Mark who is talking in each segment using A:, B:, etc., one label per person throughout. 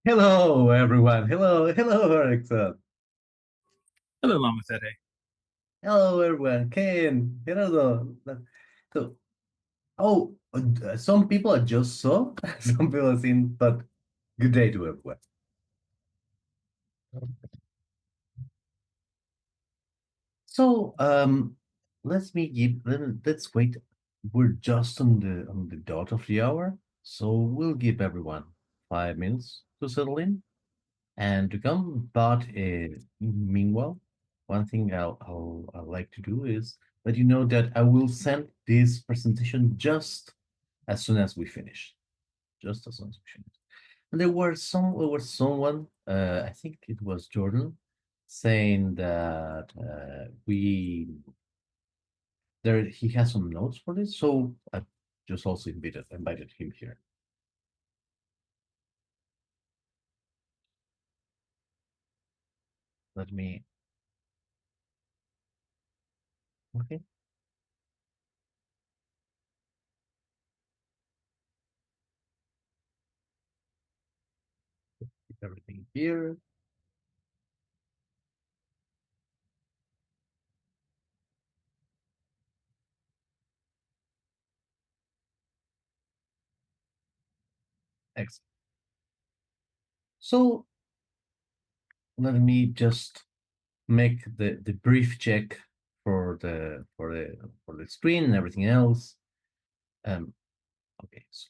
A: Hello, everyone. Hello, Erickson.
B: Hello, Mama Tete.
A: Hello, everyone. Ken, Gerardo. So, some people I just saw, some people I've seen, but good day to everyone. So, let's wait. We're just on the dot of the hour, so we'll give everyone 5 minutes to settle in and to come. But meanwhile, one thing I'll like to do is let you know that I will send this presentation just as soon as we finish. Just as soon as we finish. And there was someone, I think it was Jordan, saying that we there he has some notes for this, so I just also invited him here. Let me okay. Keep everything here. Excellent. So let me just make the brief check for the screen and everything else. Um, okay, so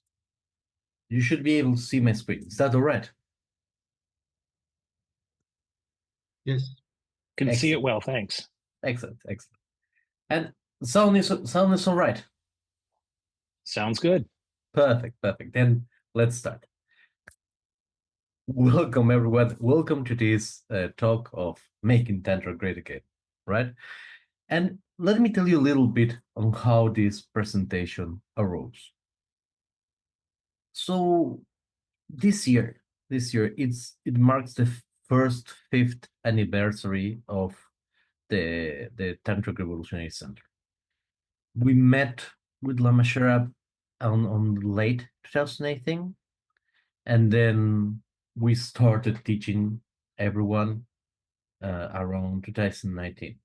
A: you should be able to see my screen. Is that all right?
C: Yes.
B: Can see it
A: Excellent,
B: well, thanks.
A: excellent. And sound is all right.
B: Sounds good.
A: Perfect. Then let's start. Welcome everyone. Welcome to this talk of making Tantra great again, right? And let me tell you a little bit on how this presentation arose. So this year it marks the first fifth anniversary of the Tantric Revolutionary Center. We met with Lama Sherab on late 2018, and then we started teaching everyone around 2019.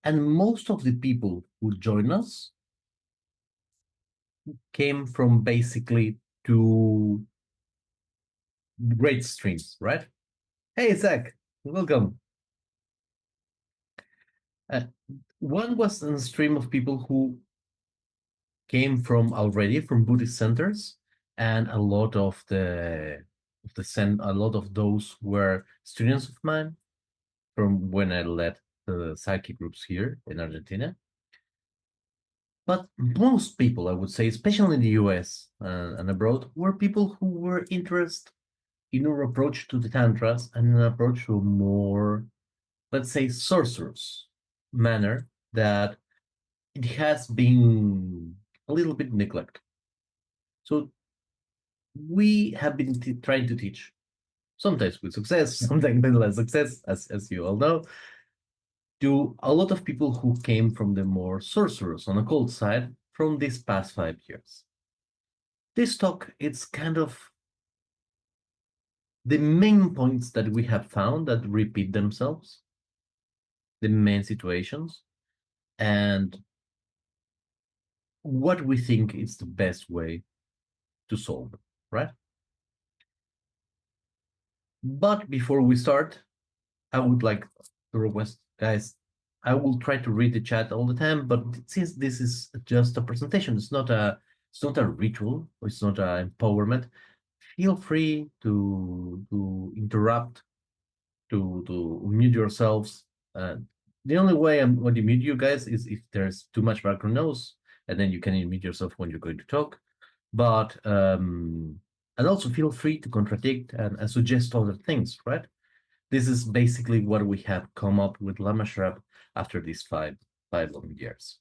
A: And most of the people who joined us came from basically two great streams, right? Hey, Zach, welcome. Uh, One was a stream of people who came from Buddhist centers, and a lot of those were students of mine from when I led the psychic groups here in Argentina. But most people, I would say, especially in the US and abroad, were people who were interested in our approach to the tantras and an approach to a more, let's say, sorcerous manner that it has been a little bit neglected. So we have been trying to teach, sometimes with success, sometimes with less success, as you all know, to a lot of people who came from the more sorcerers on the occult side from these past 5 years. This talk, it's kind of the main points that we have found that repeat themselves, the main situations, and what we think is the best way to solve them, right? But before we start, I would like to request, guys, I will try to read the chat all the time, but since this is just a presentation, it's not a ritual, it's not an empowerment. Feel free to interrupt, to mute yourselves. Uh, the only way I'm going to mute you guys is if there's too much background noise, and then you can mute yourself when you're going to talk. But and also feel free to contradict and suggest other things, right? This is basically what we have come up with Lama Shrub after these five long years.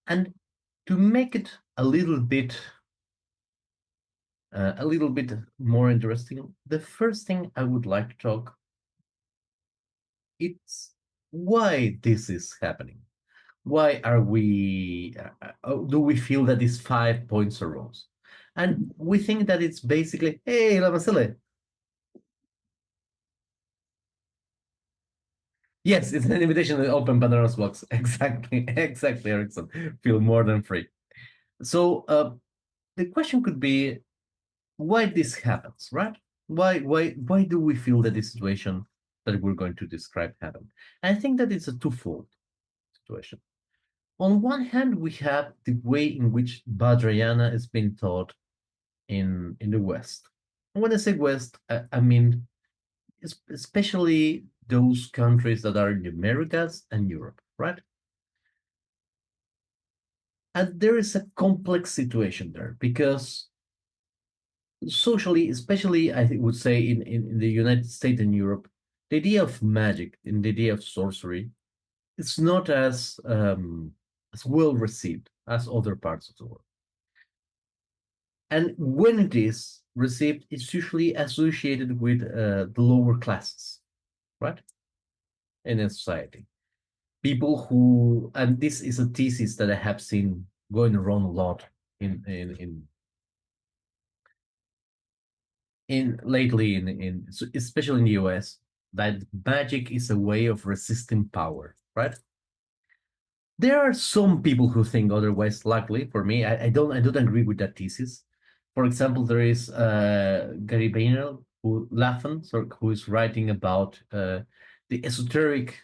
A: And to make it a little bit more interesting, the first thing I would like to talk it's why this is happening. Why are we? Do we feel that these 5 points arose? And we think that it's basically, hey, La Masile. Yes, it's an invitation to open Pandora's box. Exactly, exactly, Erickson. Feel more than free. So the question could be why this happens, right? Why do we feel that this situation that we're going to describe happened? I think that it's a twofold situation. On one hand, we have the way in which Vajrayana is being taught in the West. And when I say West, I mean especially those countries that are in the Americas and Europe, right? And there is a complex situation there because socially, especially I would say in the United States and Europe, the idea of magic and the idea of sorcery is not as well received as other parts of the world. And when it is received, it's usually associated with the lower classes, right? In a society. People who, and this is a thesis that I have seen going around a lot in lately in especially in the US, that magic is a way of resisting power, right? There are some people who think otherwise. Luckily for me, I don't agree with that thesis. For example, there is Gary Vaynerchuk who is writing about the esoteric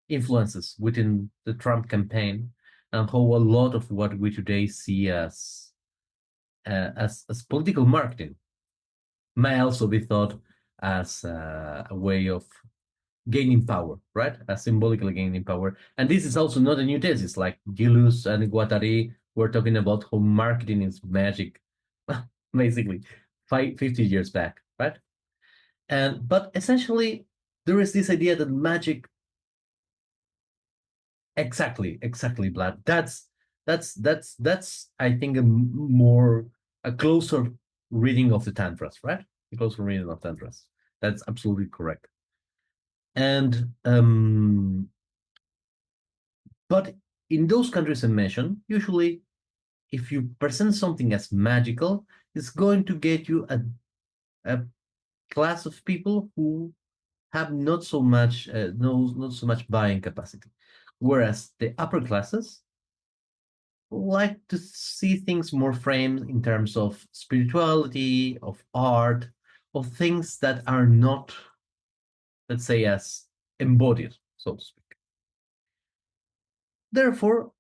A: influences within the Trump campaign, and how a lot of what we today see as political marketing may also be thought as a way of gaining power, right? As symbolically gaining power. And this is also not a new thesis, like Gilus and Guattari were talking about how marketing is magic, basically 50 years back, right? But essentially, there is this idea that magic, exactly, Vlad. That's I think a closer reading of the tantras, right? A closer reading of tantras. That's absolutely correct. And but in those countries I mentioned, usually if you present something as magical, it's going to get you a class of people who have not so much not so much buying capacity, whereas the upper classes like to see things more framed in terms of spirituality, of art, of things that are not, let's say, as embodied, so to speak. Therefore,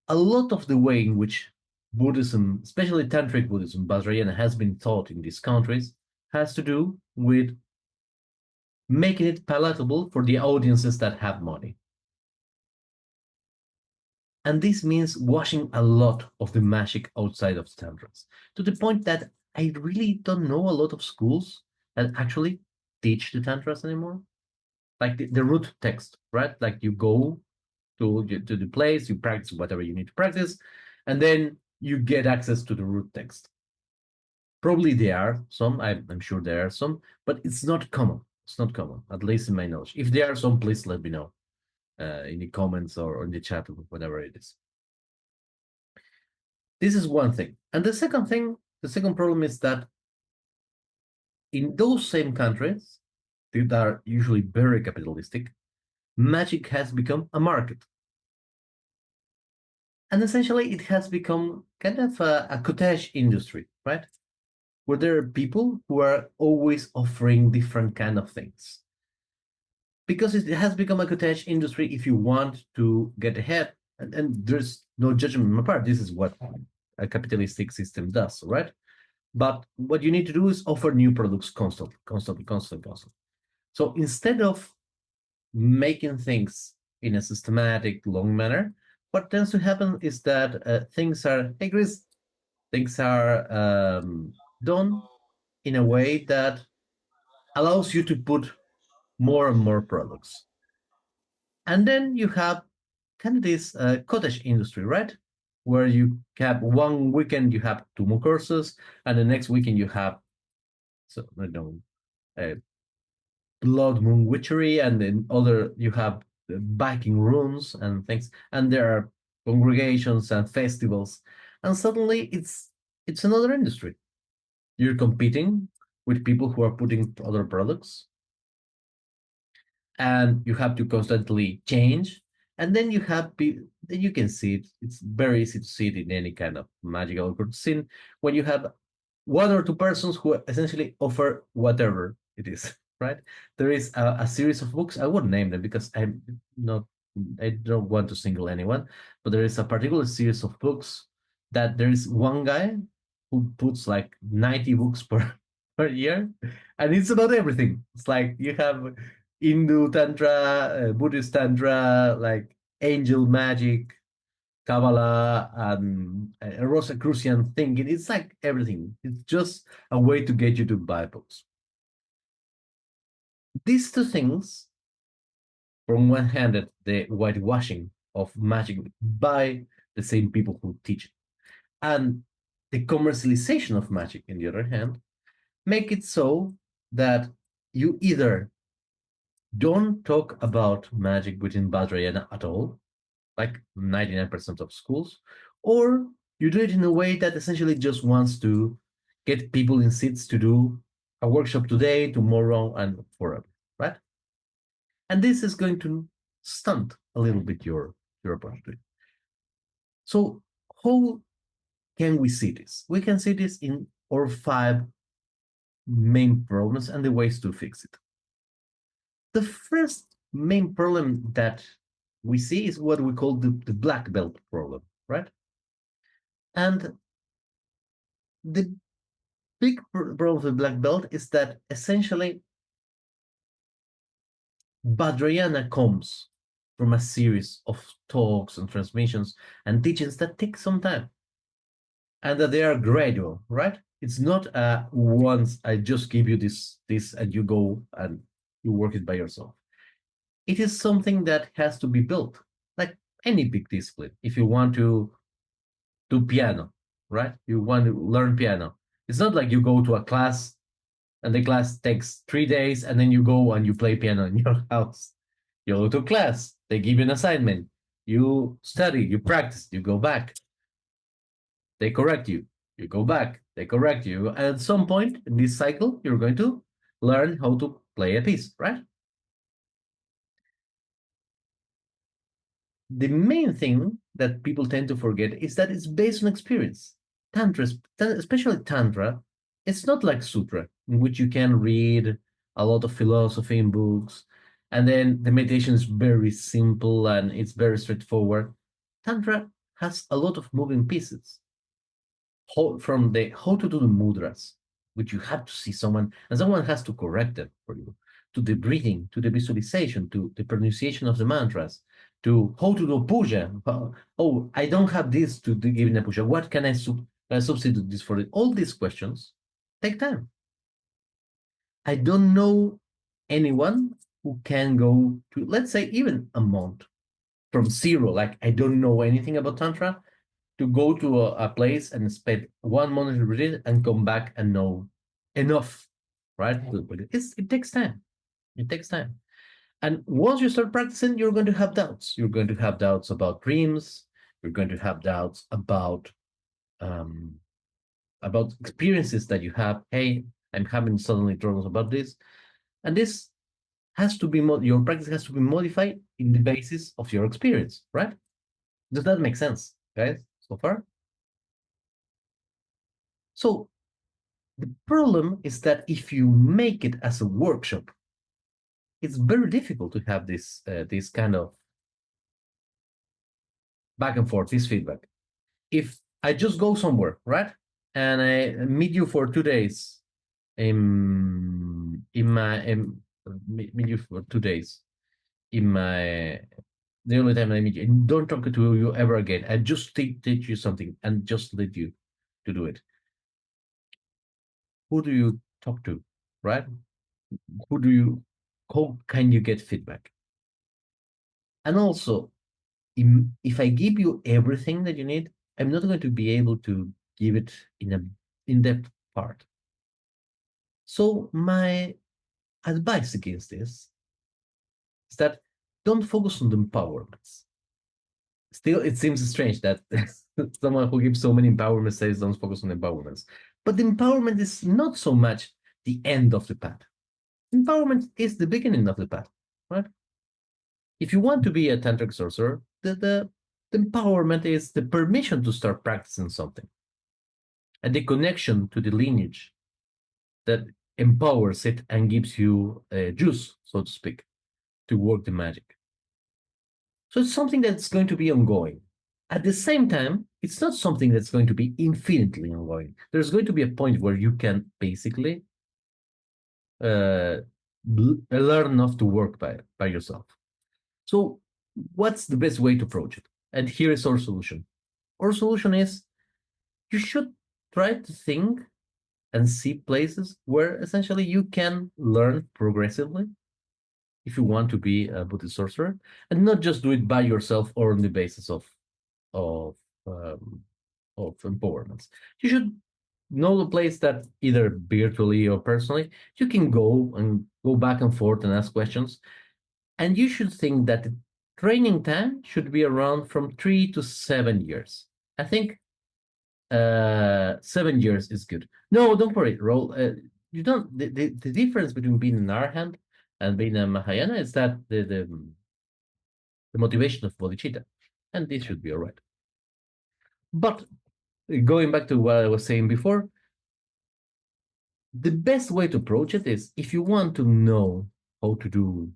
A: a lot of the way in which Buddhism, especially Tantric Buddhism, Vajrayana, has been taught in these countries has to do with making it palatable for the audiences that have money. And this means washing a lot of the magic outside of tantras, to the point that I really don't know a lot of schools that actually teach the tantras anymore. Like the root text, right? Like you go to the place, you practice whatever you need to practice, and then you get access to the root text. Probably there are some, I'm sure there are some, but it's not common. It's not common, at least in my knowledge. If there are some, please let me know in the comments or in the chat or whatever it is. This is one thing. And the second problem is that in those same countries that are usually very capitalistic, magic has become a market. And essentially, it has become kind of a cottage industry, right? Where there are people who are always offering different kind of things. Because it has become a cottage industry, if you want to get ahead, and there's no judgment on my part, this is what a capitalistic system does, right? But what you need to do is offer new products constantly. So instead of making things in a systematic, long manner, what tends to happen is that things are, hey Chris, things are done in a way that allows you to put more and more products. And then you have kind of this cottage industry, right? Where you have one weekend you have two more courses, and the next weekend you have, so I don't know, blood moon witchery, and then other you have biking rooms and things, and there are congregations and festivals, and suddenly it's another industry. You're competing with people who are putting other products, and you have to constantly change. And then you can see it. It's very easy to see it in any kind of magical occult scene when you have one or two persons who essentially offer whatever it is. Right? There is a series of books. I wouldn't name them because not. I don't want to single anyone, but there is a particular series of books that there is one guy who puts like 90 books per per year, and it's about everything. It's like you have Hindu Tantra, Buddhist Tantra, like angel magic, Kabbalah, and Rosicrucian thinking. It's like everything. It's just a way to get you to buy books. These two things, from one hand, the whitewashing of magic by the same people who teach it, and the commercialization of magic, in the other hand, make it so that you either don't talk about magic within Vajrayana at all, like 99% of schools, or you do it in a way that essentially just wants to get people in seats to do a workshop today, tomorrow, and forever, right? And this is going to stunt a little bit your approach to it. So how can we see this? We can see this in our 5 main problems and the ways to fix it. The first main problem that we see is what we call the black belt problem, right? And the big problem with black belt is that essentially Vajrayana comes from a series of talks and transmissions and teachings that take some time and that they are gradual, right? It's not once I just give you this and you go and you work it by yourself. It is something that has to be built, like any big discipline. If you want to do piano, right? You want to learn piano. It's not like you go to a class and the class takes 3 days and then you go and you play piano in your house. You go to class, they give you an assignment, you study, you practice, you go back, they correct you, you go back, they correct you. And at some point in this cycle, you're going to learn how to play a piece, right? The main thing that people tend to forget is that it's based on experience. Tantra, especially Tantra, it's not like Sutra, in which you can read a lot of philosophy in books, and then the meditation is very simple and it's very straightforward. Tantra has a lot of moving pieces from the how to do the mudras, which you have to see someone, and someone has to correct them for you, to the breathing, to the visualization, to the pronunciation of the mantras, to how to do puja. Oh, I don't have this to give in a puja. What can I substitute this for? It? All these questions take time. I don't know anyone who can go to, let's say, even a month from zero. Like, I don't know anything about Tantra, to go to a place and spend 1 month to read it and come back and know enough, right? It takes time. It takes time. And once you start practicing, you're going to have doubts. You're going to have doubts about dreams. You're going to have doubts um, about experiences that you have. Hey, I'm having suddenly troubles about this, and this has to be your practice has to be modified in the basis of your experience, right? Does that make sense, guys? So far, so the problem is that if you make it as a workshop, it's very difficult to have this kind of back and forth, this feedback. If I just go somewhere, right, and I meet you for 2 days, in my meet you for 2 days in my the only time I meet you, and don't talk to you ever again. I just teach you something and just let you to do it. Who do you talk to, right? Who do you? How can you get feedback? And also, if I give you everything that you need, I'm not going to be able to give it in a in-depth part. So my advice against this is that don't focus on the empowerments. Still, it seems strange that someone who gives so many empowerment says don't focus on empowerments. But the empowerment is not so much the end of the path. Empowerment is the beginning of the path, right? If you want to be a tantric sorcerer, the empowerment is the permission to start practicing something, and the connection to the lineage that empowers it and gives you juice, so to speak, to work the magic. So it's something that's going to be ongoing. At the same time, it's not something that's going to be infinitely ongoing. There's going to be a point where you can basically uh, learn enough to work by yourself. So what's the best way to approach it? And here is our solution. Our solution is you should try to think and see places where essentially you can learn progressively if you want to be a Buddhist sorcerer, and not just do it by yourself or on the basis of um, of empowerments. You should know the place that either virtually or personally you can go and go back and forth and ask questions. And you should think that the training time should be around from 3 to 7 years. I think 7 years is good. No, don't worry, Roll. You don't. The difference between being an Arhat and being a Mahayana is that the motivation of bodhicitta, and this should be all right. But going back to what I was saying before, the best way to approach it is if you want to know how to do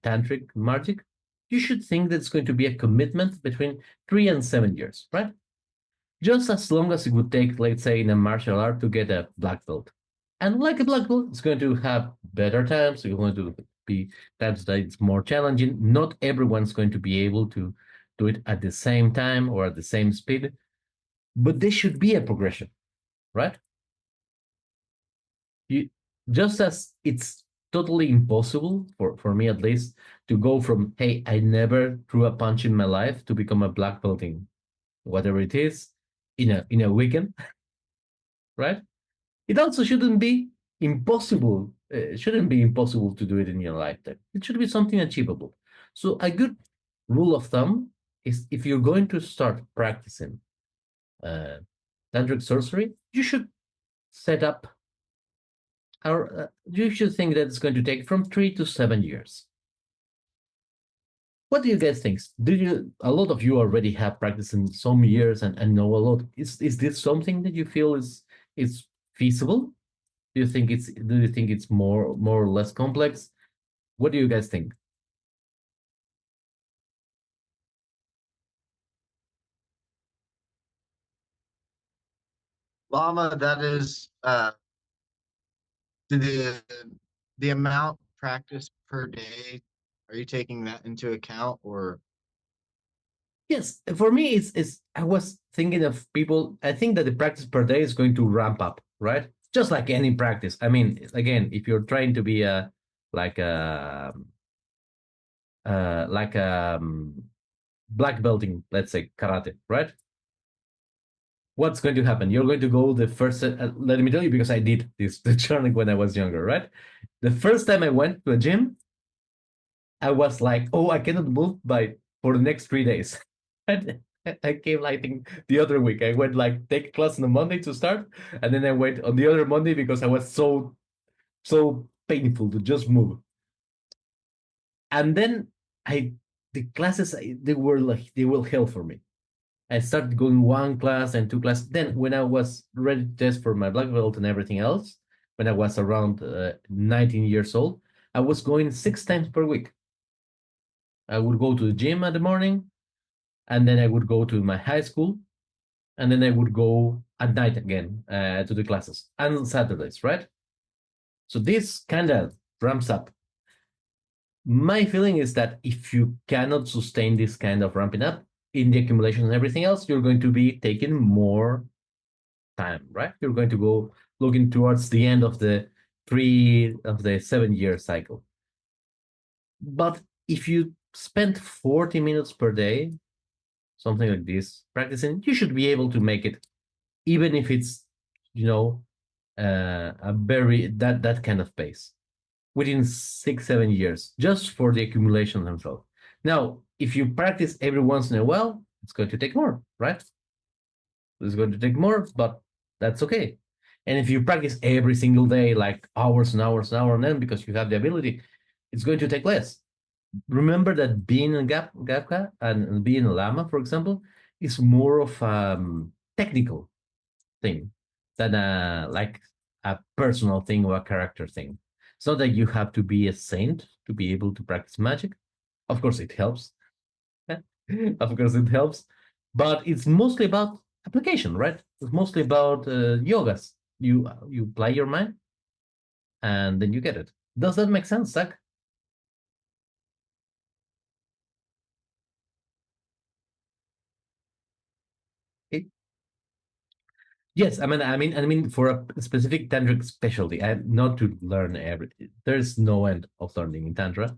A: tantric magic, you should think that it's going to be a commitment between 3 and 7 years, right? Just as long as it would take, let's say, in a martial art to get a black belt. And like a black belt, it's going to have better times. You're going to be times that it's more challenging. Not everyone's going to be able to do it at the same time or at the same speed, but there should be a progression, right? You, just as it's totally impossible for me at least to go from hey, I never threw a punch in my life to become a black belt in whatever it is in a weekend, right? It also shouldn't be impossible. It shouldn't be impossible to do it in your lifetime. It should be something achievable. So a good rule of thumb is if you're going to start practicing uh, tantric sorcery, you should set up or you should think that it's going to take from 3 to 7 years. What do you guys think? Do you a lot of you already have practiced in some years and know a lot? Is this something that you feel is feasible? Do you think it's more or less complex? What do you guys think?
C: Llama, that is the the amount practiced per day. Are you taking that into account, or
A: Yes, for me, it's I was thinking of people. I think that the practice per day is going to ramp up, right? Just like any practice. I mean, again, if you're trying to be a like a like black belting, let's say karate, right? What's going to happen? You're going to go the first. Let me tell you, because I did this the journey when I was younger, right? The first time I went to a gym, I was like, oh, I cannot move by for the next 3 days. And I came, I think, the other week. I went like take class on a Monday to start, and then I went on the other Monday because I was so painful to just move. And then I the classes they were hell for me. I started going one class and two classes. Then when I was ready to test for my black belt and everything else, when I was around 19 years old, I was going 6 times per week. I would go to the gym at the morning, and then I would go to my high school, and then I would go at night again to the classes and on Saturdays, right? So this kind of ramps up. My feeling is that if you cannot sustain this kind of ramping up in the accumulation and everything else, you're going to be taking more time, right? You're going to go looking towards the end of the 7 year cycle. But if you spend 40 minutes per day, something like this, practicing, you should be able to make it, even if it's, a very that kind of pace within 6 7 years, just for the accumulation themselves. Now, if you practice every once in a while, It's going to take more, right? It's going to take more, but that's okay. And if you practice every single day, like hours and hours and hours, and then because you have the ability, it's going to take less. Remember that being a Gapka and being a Lama, for example, is more of a technical thing than like a personal thing or a character thing. It's not that you have to be a saint to be able to practice magic. Of course, it helps. Of course, it helps, but it's mostly about application, right? It's mostly about yogas. You apply your mind, and then you get it. Does that make sense, Zach? It, yes, I mean, for a specific tantric specialty, not to learn everything. There's no end of learning in tantra.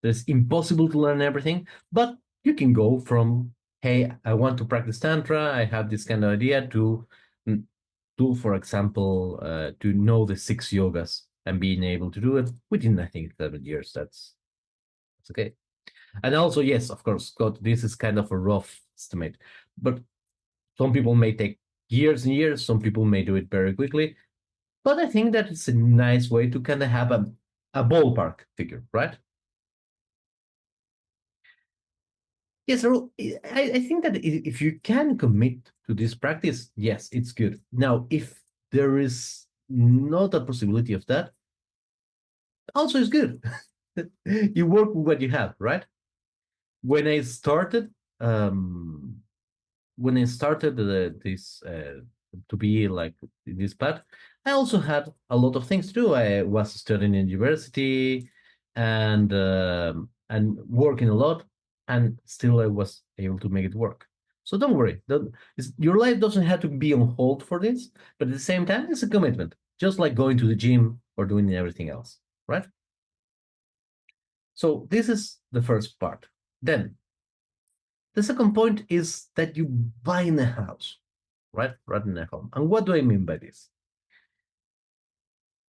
A: There's impossible to learn everything, but you can go from, hey, I want to practice tantra. I have this kind of idea mm, to, for example, to know the 6 yogas and being able to do it within, I think, 7 years. That's okay. And also, yes, of course, God, this is kind of a rough estimate, but some people may take years and years. Some people may do it very quickly. But I think that it's a nice way to kind of have a ballpark figure, right? Yes, I think that if you can commit to this practice, yes, it's good. Now, if there is not a possibility of that, also it's good. You work with what you have, right? When I started, um, when I started this to be like in this path, I also had a lot of things to do. I was studying in university and working a lot, and still I was able to make it work. So don't worry. Your life doesn't have to be on hold for this, but at the same time, it's a commitment, just like going to the gym or doing everything else, right? So this is the first part. Then the second point is that you buy in a house, right? Rather than a home. And what do I mean by this?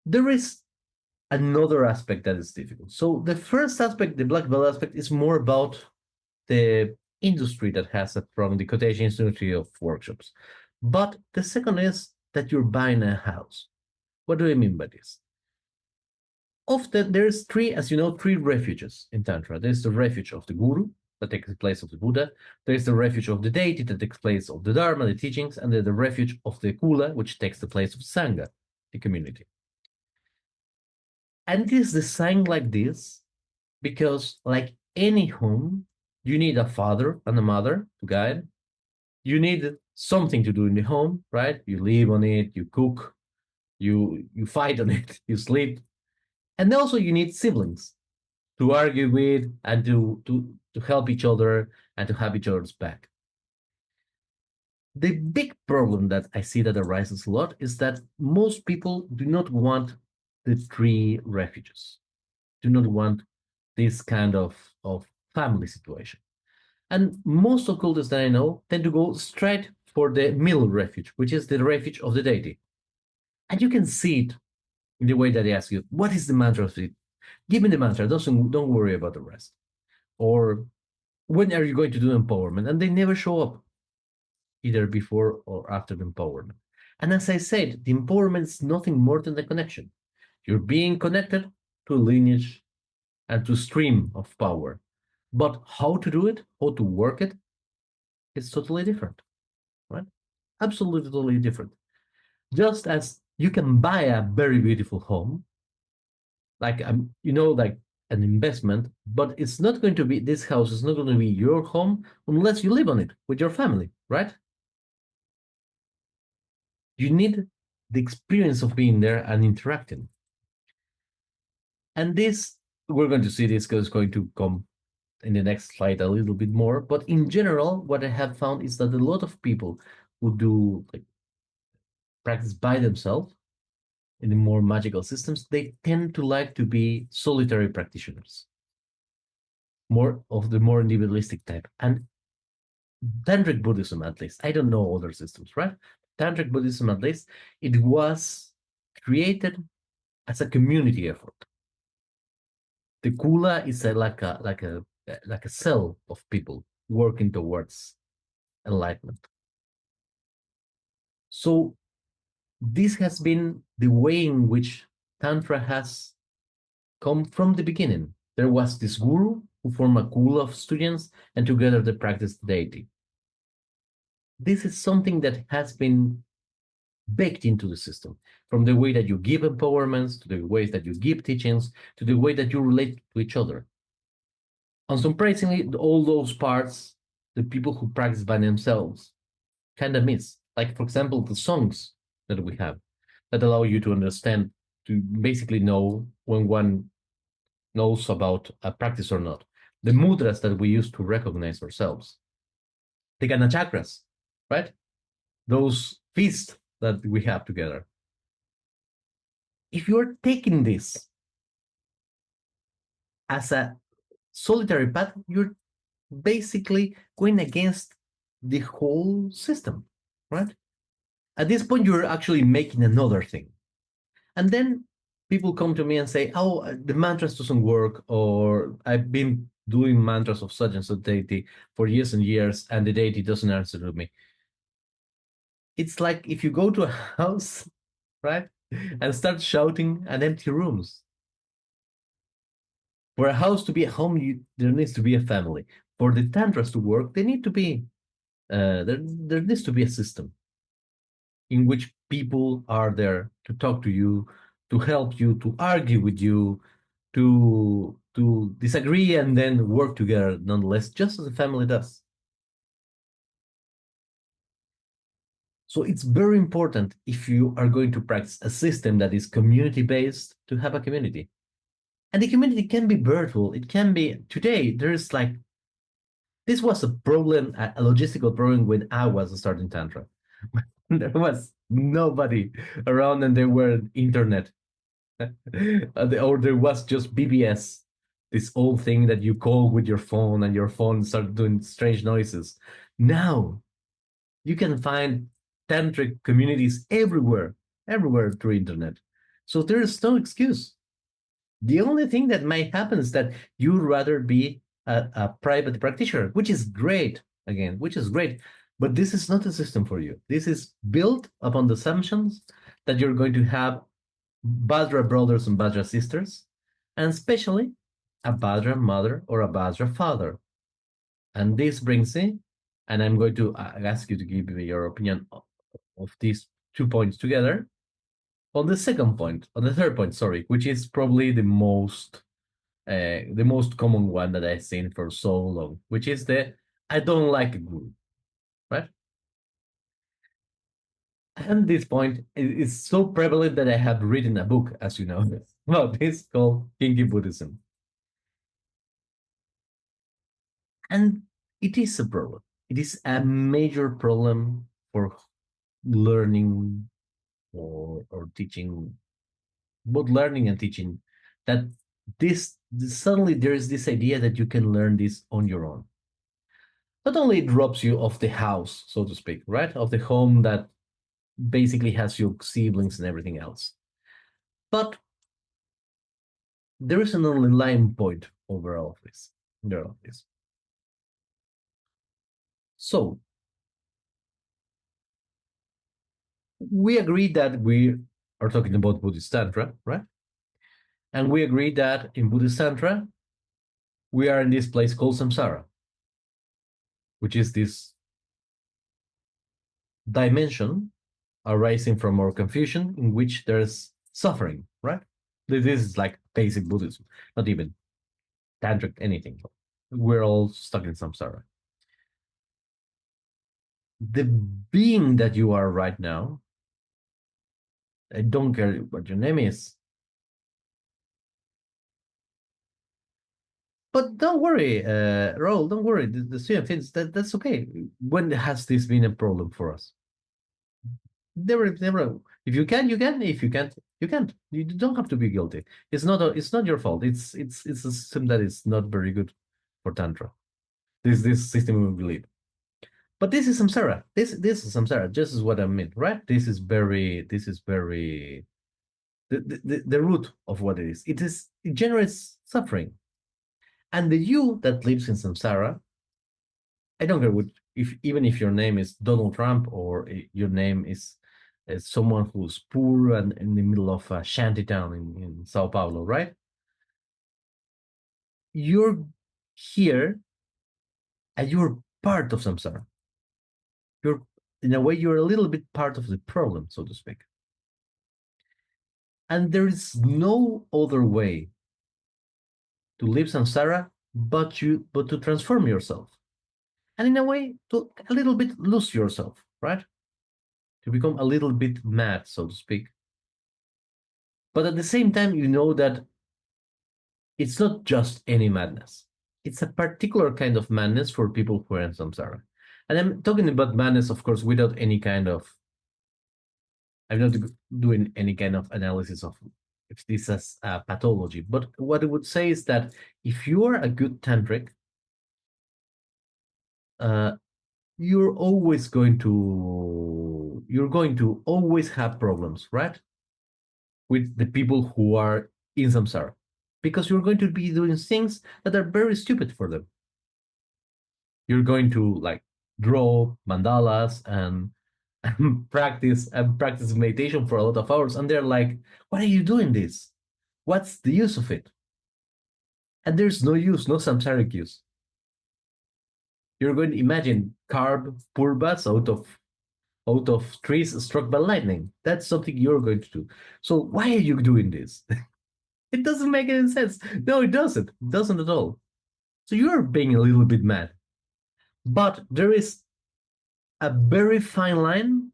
A: There is another aspect that is difficult. So the first aspect, the black belt aspect, is more about the industry that has it from the cottage industry of workshops. But the second is that you're buying a house. What do I mean by this? Often there's three, as you know, three refuges in Tantra. There's the refuge of the guru that takes the place of the Buddha. There's the refuge of the deity that takes place of the Dharma, the teachings, and then the refuge of the Kula, which takes the place of Sangha, the community. And it is designed like this because, like any home, you need a father and a mother to guide. You need something to do in the home, right? You live on it, you cook, you fight on it, you sleep, and also you need siblings to argue with and to help each other and to have each other's back. The big problem that I see that arises a lot is that most people do not want the three refuges, do not want this kind of family situation. And most occultists that I know tend to go straight for the middle refuge, which is the refuge of the deity. And you can see it in the way that they ask you, what is the mantra of it? Give me the mantra, don't worry about the rest. Or when are you going to do empowerment? And they never show up, either before or after the empowerment. And as I said, the empowerment is nothing more than the connection. You're being connected to a lineage and to stream of power. But how to do it, how to work it, is totally different, right? Absolutely totally different. Just as you can buy a very beautiful home, like like an investment, but it's not going to be this house is not going to be your home unless you live on it with your family, right? You need the experience of being there and interacting. And this, we're going to see this is going to come in the next slide a little bit more. But in general, what I have found is that a lot of people who do like practice by themselves in the more magical systems, they tend to like to be solitary practitioners, more of the more individualistic type. And Tantric Buddhism, at least, I don't know other systems, right? Tantric Buddhism, at least, it was created as a community effort. The Kula is like a cell of people working towards enlightenment. So this has been the way in which Tantra has come from the beginning. There was this guru who formed a school of students, and together they practiced deity. This is something that has been baked into the system, from the way that you give empowerments, to the ways that you give teachings, to the way that you relate to each other. Unsurprisingly, all those parts, the people who practice by themselves kind of miss. Like, for example, the songs that we have that allow you to understand, to basically know when one knows about a practice or not. The mudras that we use to recognize ourselves. The Gana chakras, right? Those feasts that we have together. If you're taking this as a solitary path, you're basically going against the whole system, right? At this point, you're actually making another thing. And then people come to me and say, oh, the mantras doesn't work, or I've been doing mantras of such and such deity for years and years, and the deity doesn't answer to me. It's like if you go to a house, right, and start shouting at empty rooms. For a house to be a home, there needs to be a family. For the tantras to work, they need to be there needs to be a system in which people are there to talk to you, to help you, to argue with you, to disagree and then work together nonetheless, just as a family does. So it's very important, if you are going to practice a system that is community based, to have a community. And the community can be virtual. It can be today. There's like this was a problem, a logistical problem when I was starting Tantra. There was nobody around and there were internet. Or there was just BBS, this old thing that you call with your phone and your phone started doing strange noises. Now you can find tantric communities everywhere through internet. So there is no excuse. The only thing that might happen is that you'd rather be a private practitioner, which is great, again, which is great. But this is not a system for you. This is built upon the assumptions that you're going to have Vajra brothers and Vajra sisters, and especially a Vajra mother or a Vajra father. And this brings me, and I'm going to ask you to give me your opinion of these 2 points together. On the second point, on the third point, sorry, which is probably the most common one that I've seen for so long, which is the I don't like a guru, right? And this point is so prevalent that I have written a book, as you know, about this called Kinky Buddhism. And it is a problem. It is a major problem for learning or teaching, both learning and teaching, that this suddenly there is this idea that you can learn this on your own. Not only it robs you of the house, so to speak, right? Of the home that basically has your siblings and everything else. But there is an underlying point over all of this. There all of this. So we agree that we are talking about Buddhist Tantra, right? And we agree that in Buddhist Tantra, we are in this place called samsara, which is this dimension arising from our confusion in which there's suffering, right? This is like basic Buddhism, not even tantric anything. We're all stuck in samsara. The being that you are right now, I don't care what your name is, but don't worry, Raul, don't worry. The student thinks that's okay. When has this been a problem for us? Never. If you can, you can. If you can't, you can't. You don't have to be guilty. It's not your fault. It's a system that is not very good for tantra. This system we believe. But this is samsara. This is samsara. This is what I mean, right? This is very the root of what it is. It generates suffering. And the you that lives in samsara, I don't care what even if your name is Donald Trump, or your name is someone who's poor and in the middle of a shanty town in Sao Paulo, right? You're here and you're part of samsara. You're, in a way, you're a little bit part of the problem, so to speak. And there is no other way to live samsara but to transform yourself. And in a way, to a little bit lose yourself, right? To become a little bit mad, so to speak. But at the same time, you know that it's not just any madness. It's a particular kind of madness for people who are in samsara. And I'm talking about madness, of course, without any kind of, I'm not doing any kind of analysis of if this is a pathology. But what I would say is that if you are a good tantric, uh, you're going to always have problems, right? With the people who are in samsara, because you're going to be doing things that are very stupid for them. You're going to like draw mandalas and practice meditation for a lot of hours, and they're like, "Why are you doing this? What's the use of it?" And there's no use, no samsaric use. You're going to imagine carve purbas out of trees struck by lightning. That's something you're going to do. So why are you doing this? It doesn't make any sense. No, it doesn't. It doesn't at all. So you're being a little bit mad. But there is a very fine line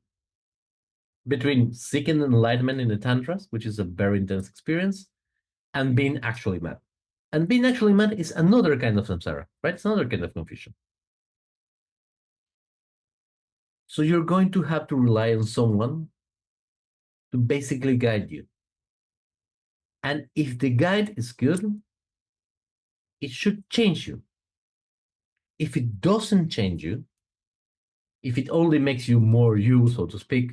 A: between seeking enlightenment in the tantras, which is a very intense experience, and being actually mad. And being actually mad is another kind of samsara, right? It's another kind of confusion. So you're going to have to rely on someone to basically guide you. And if the guide is good, it should change you. If it doesn't change you, if it only makes you more you, so to speak,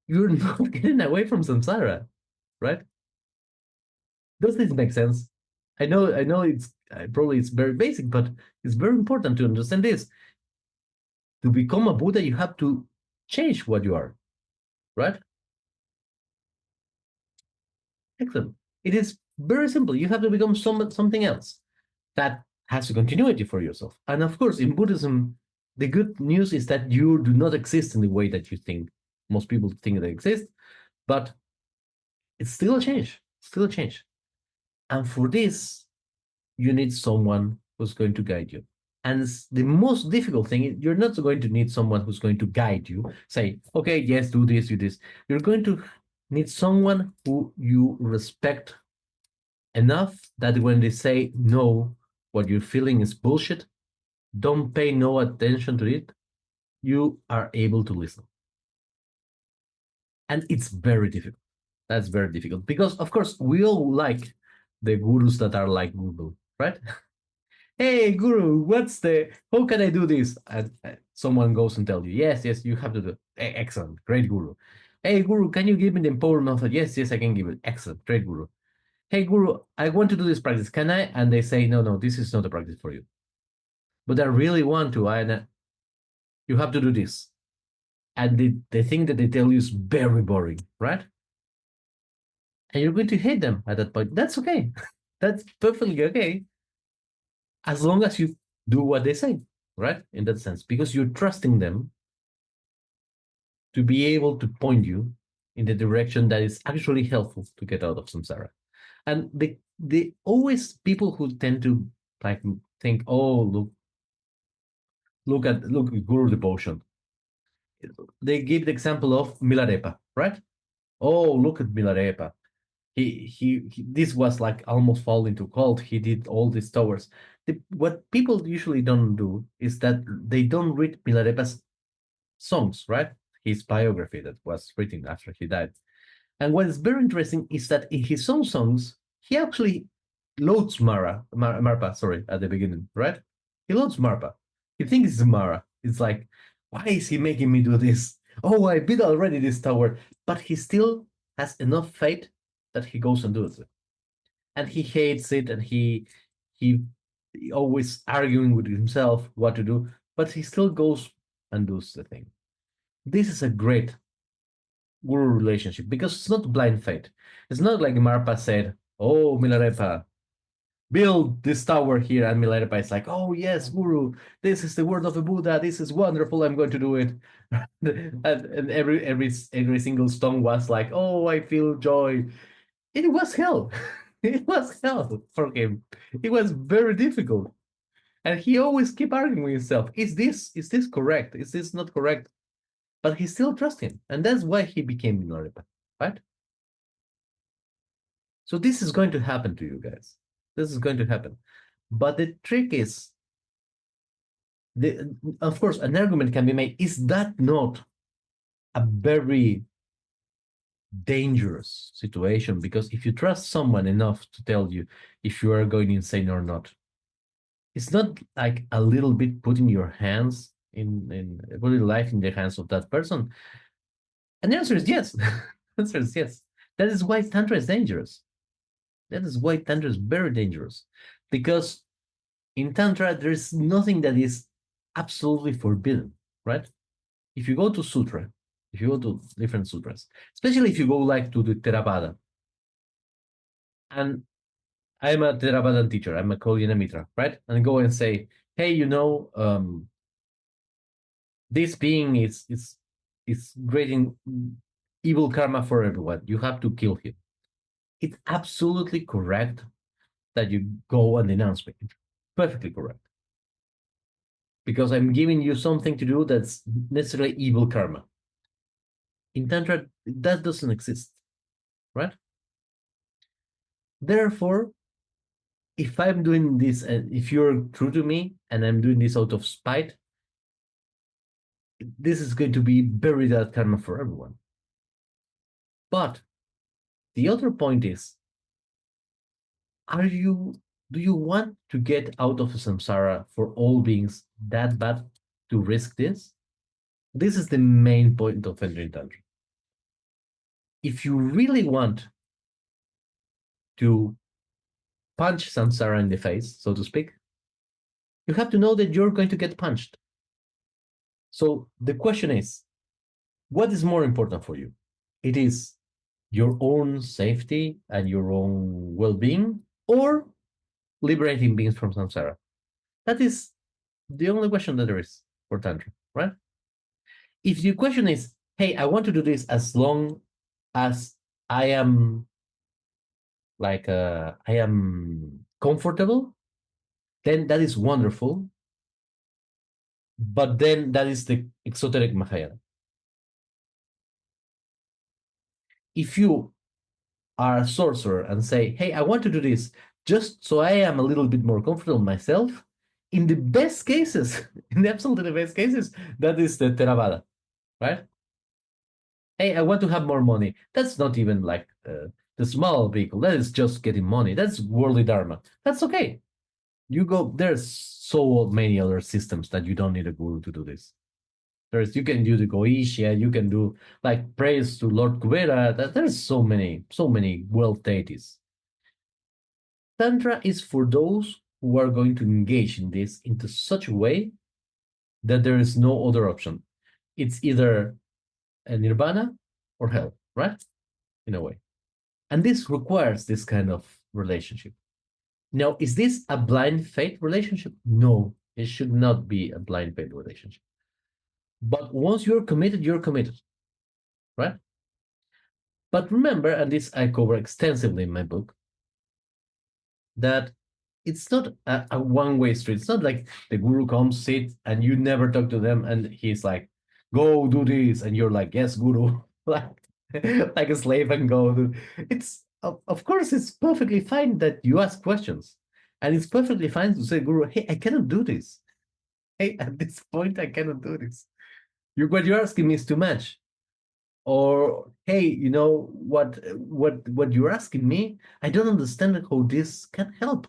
A: you're not getting away from samsara, right? Does this make sense? I know it's probably it's very basic, but it's very important to understand this. To become a Buddha, you have to change what you are, right? Excellent. It is very simple. You have to become something else that has a continuity for yourself. And of course, in Buddhism, the good news is that you do not exist in the way that you think. Most people think they exist, but it's still a change. Still a change. And for this, you need someone who's going to guide you. And the most difficult thing is you're not going to need someone who's going to guide you, say, okay, yes, do this, do this. You're going to need someone who you respect enough that when they say, no, what you're feeling is bullshit, don't pay no attention to it, you are able to listen. And it's very difficult. That's very difficult because, of course, we all like the gurus that are like Google, right? Hey, guru, how can I do this? And someone goes and tells you, yes, yes, you have to do it. Excellent, great guru. Hey, guru, can you give me the empowerment method? Yes, yes, I can give it. Excellent, great guru. Hey, guru, I want to do this practice. Can I? And they say, no, no, this is not a practice for you. But I really want to. And you have to do this. And the thing that they tell you is very boring, right? And you're going to hate them at that point. That's okay. That's perfectly okay. As long as you do what they say, right? In that sense, because you're trusting them to be able to point you in the direction that is actually helpful to get out of samsara. And the always people who tend to like think, oh, look guru devotion. They give the example of Milarepa, right? Oh, look at Milarepa. He this was like almost fall into cult. He did all these towers. What people usually don't do is that they don't read Milarepa's songs, right? His biography that was written after he died. And what is very interesting is that in his own songs, he actually loads Marpa, sorry, at the beginning, right? He loads Marpa. He thinks it's Mara. It's like, why is he making me do this? Oh, I beat already this tower. But he still has enough faith that he goes and does it. And he hates it, and he always arguing with himself what to do. but he still goes and does the thing. This is a great guru relationship because it's not blind faith. It's not like Marpa said, "Oh, Milarepa, build this tower here," and Milarepa is like, "Oh yes, Guru, this is the word of the Buddha. This is wonderful. I'm going to do it." And every single stone was like, "Oh, I feel joy." It was hell. It was hell for him. It was very difficult, and he always keep arguing with himself. Is this correct? Is this not correct? But he still trusts him, and that's why he became Milarepa, right? So this is going to happen to you guys. This is going to happen. But the trick is, of course, an argument can be made. Is that not a very dangerous situation? Because if you trust someone enough to tell you if you are going insane or not, it's not like a little bit putting your hands in putting life in the hands of that person. And the answer is yes. The answer is yes. That is why Tantra is dangerous. That is why Tantra is very dangerous. Because in Tantra, there's nothing that is absolutely forbidden, right? If you go to Sutra, if you go to different sutras, especially if you go like to the Theravada, and I'm a Theravadan teacher, I'm a Kalyana Mitra, right? And go and say, hey, this being is creating evil karma for everyone. You have to kill him. It's absolutely correct that you go and denounce me. Perfectly correct. Because I'm giving you something to do that's necessarily evil karma. In Tantra, that doesn't exist, right? Therefore, if I'm doing this, and if you're true to me, and I'm doing this out of spite, this is going to be very bad karma for everyone. But the other point is, do you want to get out of samsara for all beings that bad to risk this? This is the main point of entering Tantra. If you really want to punch samsara in the face, so to speak, you have to know that you're going to get punched. So the question is, what is more important for you? It is your own safety and your own well-being, or liberating beings from samsara? That is the only question that there is for Tantra, right? If the question is, hey, I want to do this as long as I am I am comfortable, then that is wonderful. But then that is the exoteric Mahayana. If you are a sorcerer and say, hey, I want to do this just so I am a little bit more comfortable myself, in the best cases, in the absolutely best cases, that is the Theravada, right? Hey, I want to have more money. That's not even like the small vehicle. That is just getting money. That's worldly dharma. That's okay. You go, there's so many other systems that you don't need a guru to do this. You can do the Goetia, you can do like praise to Lord Kubera. There's so many wealth deities. Tantra is for those who are going to engage in this into such a way that there is no other option. It's either a nirvana or hell, right? In a way. And this requires this kind of relationship. Now, is this a blind faith relationship? No, it should not be a blind faith relationship. But once you're committed, right? But remember, and this I cover extensively in my book, that it's not a one-way street. It's not like the guru comes, sit, and you never talk to them, and he's like, go do this, and you're like, yes, guru, like, like a slave and go do. It's of course it's perfectly fine that you ask questions, and it's perfectly fine to say, guru, hey, I cannot do this. Hey, at this point, I cannot do this. What you're asking me is too much. Or hey, you know what you're asking me, I don't understand how this can help.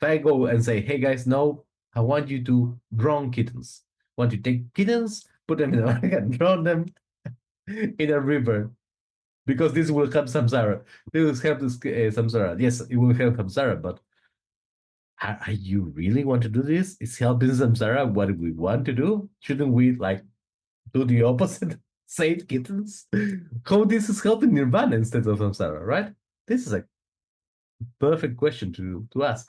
A: If I go and say, hey guys, no, I want you to drown kittens. I want you to take kittens, put them in a bag and drown them in a river, because this will help samsara. This will help this samsara. Yes, it will help samsara, but are you really want to do this? Is helping samsara what we want to do? Shouldn't we like do the opposite? Save kittens? How this is helping nirvana instead of samsara, right? This is a perfect question to ask.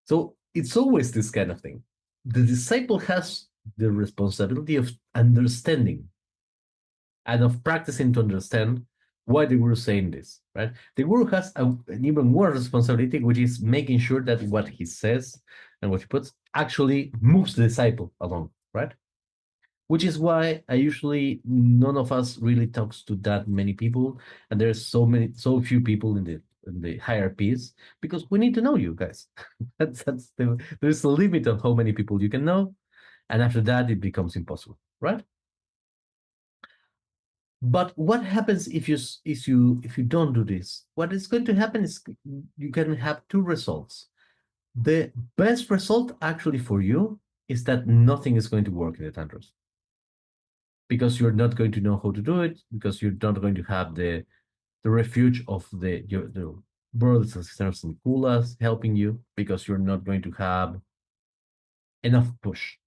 A: So it's always this kind of thing. The disciple has the responsibility of understanding and of practicing to understand why the guru is saying this, right? The guru has an even more responsibility, which is making sure that what he says and what he puts actually moves the disciple along, right? Which is why I usually none of us really talks to that many people, and there's so few people in the hierarchies because we need to know you guys. There's a limit of how many people you can know, and after that it becomes impossible, right? But what happens if you don't do this? What is going to happen is you can have two results. The best result actually for you is that nothing is going to work in the tantras because you're not going to know how to do it because you're not going to have the refuge of the brothers and sisters and kulas helping you because you're not going to have enough push.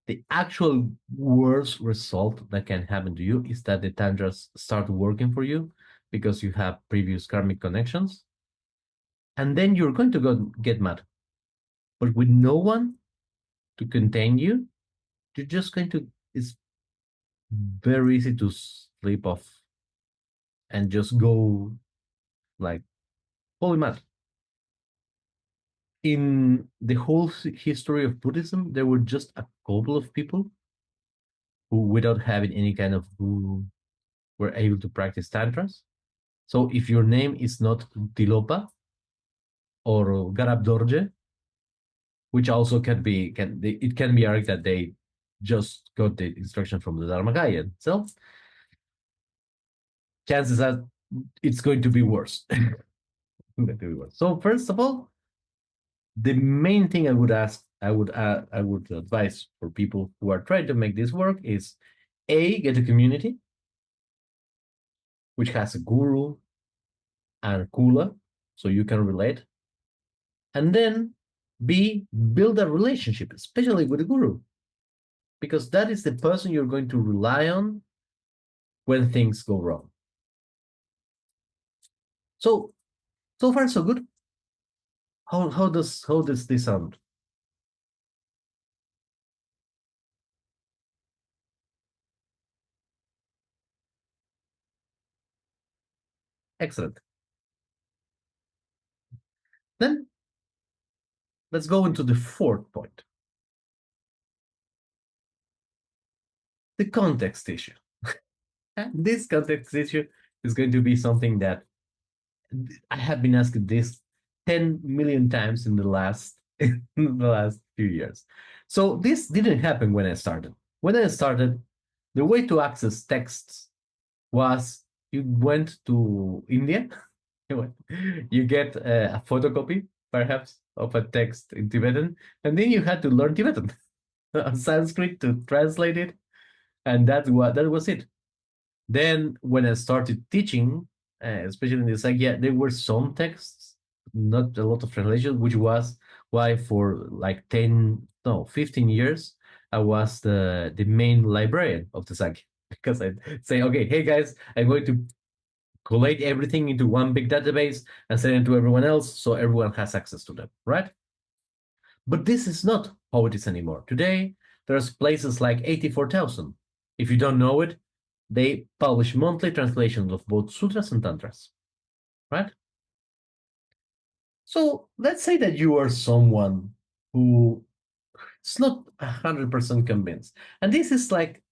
A: The actual worst result that can happen to you is that the tantras start working for you because you have previous karmic connections, and then you're going to go get mad. But with no one to contain you, you're just going to. It's very easy to slip off and just go like holy mad. In the whole history of Buddhism, there were just a couple of people who, without having any kind of guru, were able to practice tantras. So if your name is not Tilopa or Garab Dorje, which also it can be argued that they just got the instruction from the Dharmakaya itself, chances are it's going to be worse. So first of all, the main thing I would advise for people who are trying to make this work is A, get a community which has a guru and kula, so you can relate. And then B, build a relationship, especially with the guru, because that is the person you're going to rely on when things go wrong. So so far so good. How does this sound? Excellent. Then let's go into the fourth point, the context issue. This context issue is going to be something that I have been asked this 10 million times in the last in the last few years. So this didn't happen when I started. When I started, the way to access texts was you went to India, you get a photocopy, perhaps, of a text in Tibetan, and then you had to learn Tibetan, Sanskrit to translate it, and that was it. Then when I started teaching, especially in the Sakya, there were some texts, not a lot of translation, which was why for like 10, no, 15 years, I was the main librarian of the Sakya. Because I'd say, okay, hey guys, I'm going to collate everything into one big database and send it to everyone else so everyone has access to them, right? But this is not how it is anymore. Today, there's places like 84,000. If you don't know it, they publish monthly translations of both sutras and tantras, right? So let's say that you are someone who is not 100% convinced. And this is like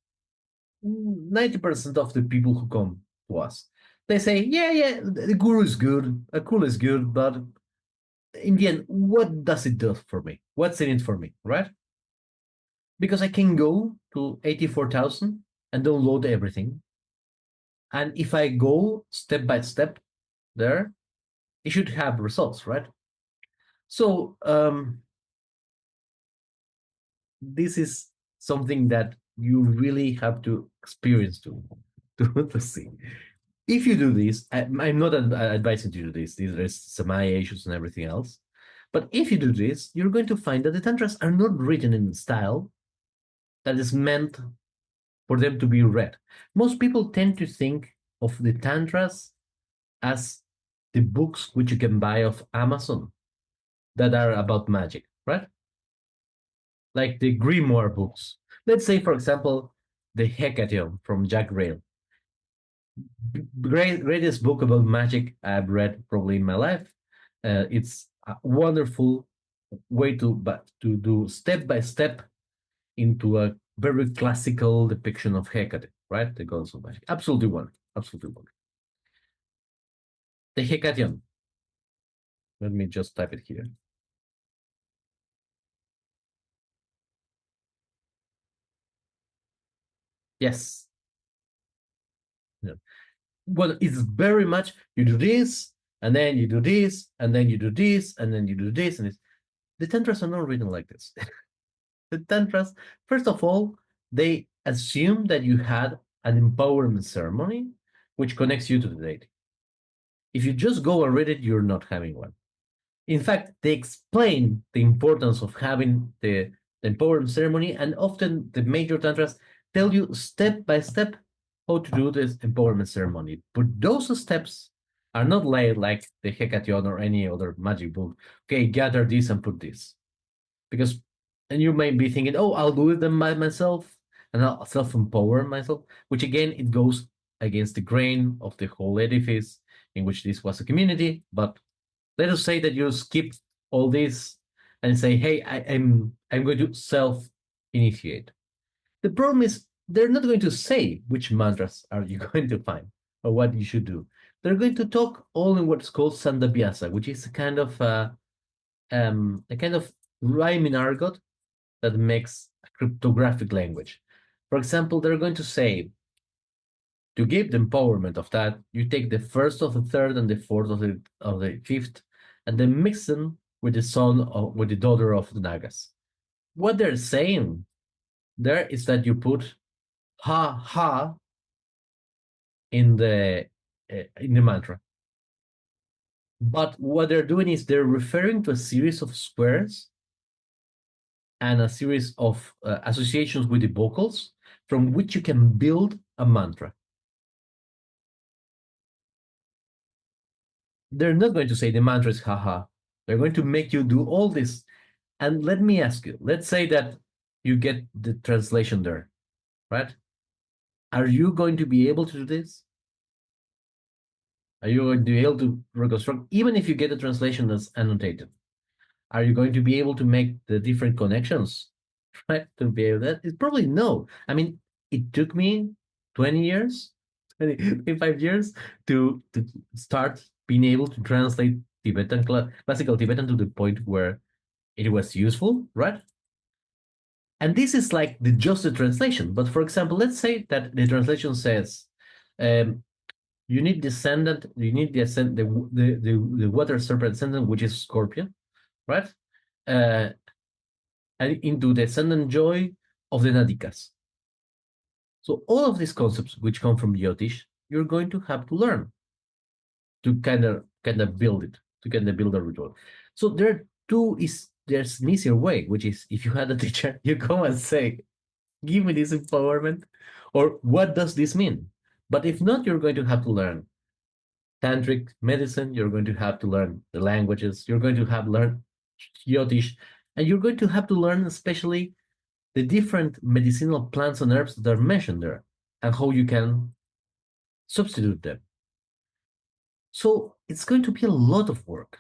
A: 90% of the people who come to us. They say, yeah, the guru is good, a cool is good, but in the end, what does it do for me? What's in it for me, right? Because I can go to 84,000 and download everything. And if I go step by step there, it should have results, right? So this is something that you really have to experience to see. If you do this, I'm not advising you to do this. There's some issues and everything else, But if you do this, you're going to find that the tantras are not written in style that is meant for them to be read. Most people tend to think of the tantras as the books which you can buy off Amazon that are about magic, right? Like the grimoire books. Let's say, for example, the Hecatyon from Jack Rale. Greatest book about magic I've read probably in my life. It's a wonderful way to do step by step into a very classical depiction of Hecate, right? The goddess of magic. Absolutely wonderful. Absolutely wonderful. The Hecatyon. Let me just type it here. Yes. Yeah. Well, it's very much you do this, and then you do this, and then you do this, and then you do this, and it's, the tantras are not written like this. The tantras, first of all, they assume that you had an empowerment ceremony which connects you to the deity. If you just go and read it, you're not having one. In fact, they explain the importance of having the empowerment ceremony, and often the major tantras tell you step by step how to do this empowerment ceremony. But those steps are not laid like the Hecatyon or any other magic book. Okay, gather this and put this. Because, and you might be thinking, oh, I'll do it then by myself and I'll self empower myself, which again, it goes against the grain of the whole edifice in which this was a community. But let us say that you skip all this and say, hey, I'm going to self initiate. The problem is they're not going to say which mantras are you going to find or what you should do. They're going to talk all in what's called Sandabhyasa, which is a kind of rhyming argot that makes a cryptographic language. For example, they're going to say, to give the empowerment of that, you take the first of the third and the fourth of the fifth, and then mix them with the son of with the daughter of the Nagas. What they're saying there is that you put ha ha in the mantra. But what they're doing is they're referring to a series of squares and a series of associations with the vocals from which you can build a mantra. They're not going to say the mantra is haha. They're going to make you do all this. And let me ask you, let's say that you get the translation there, right? Are you going to be able to do this? Are you going to be able to reconstruct, even if you get the translation that's annotated? Are you going to be able to make the different connections, right? To be able that? It's probably no. I mean, it took me 20 years, 25 years to start being able to translate Tibetan, classical Tibetan to the point where it was useful, right? And this is like just the translation. But for example, let's say that the translation says, you need descendant, you need the water serpent descendant, which is scorpion, right? And into the ascendant joy of the Nadikas. So all of these concepts which come from Jyotish, you're going to have to learn to kind of build it, to kind of build a ritual. So there's an easier way, which is if you had a teacher, you go and say, give me this empowerment, or what does this mean? But if not, you're going to have to learn tantric medicine, you're going to have to learn the languages, you're going to have to learn Jyotish, and you're going to have to learn especially the different medicinal plants and herbs that are mentioned there and how you can substitute them. So it's going to be a lot of work.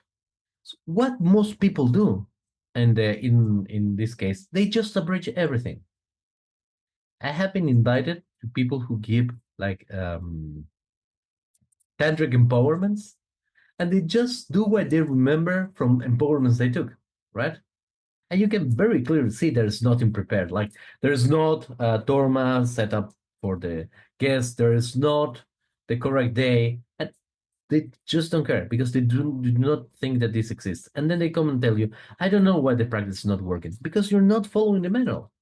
A: So what most people do, and in this case, they just abridge everything. I have been invited to people who give like tantric empowerments, and they just do what they remember from empowerments they took, right? And you can very clearly see there's nothing prepared. Like there's not a torma set up for the guest. There is not the correct day, and they just don't care because they do not think that this exists. And then they come and tell you, "I don't know why the practice is not working because you're not following the manual."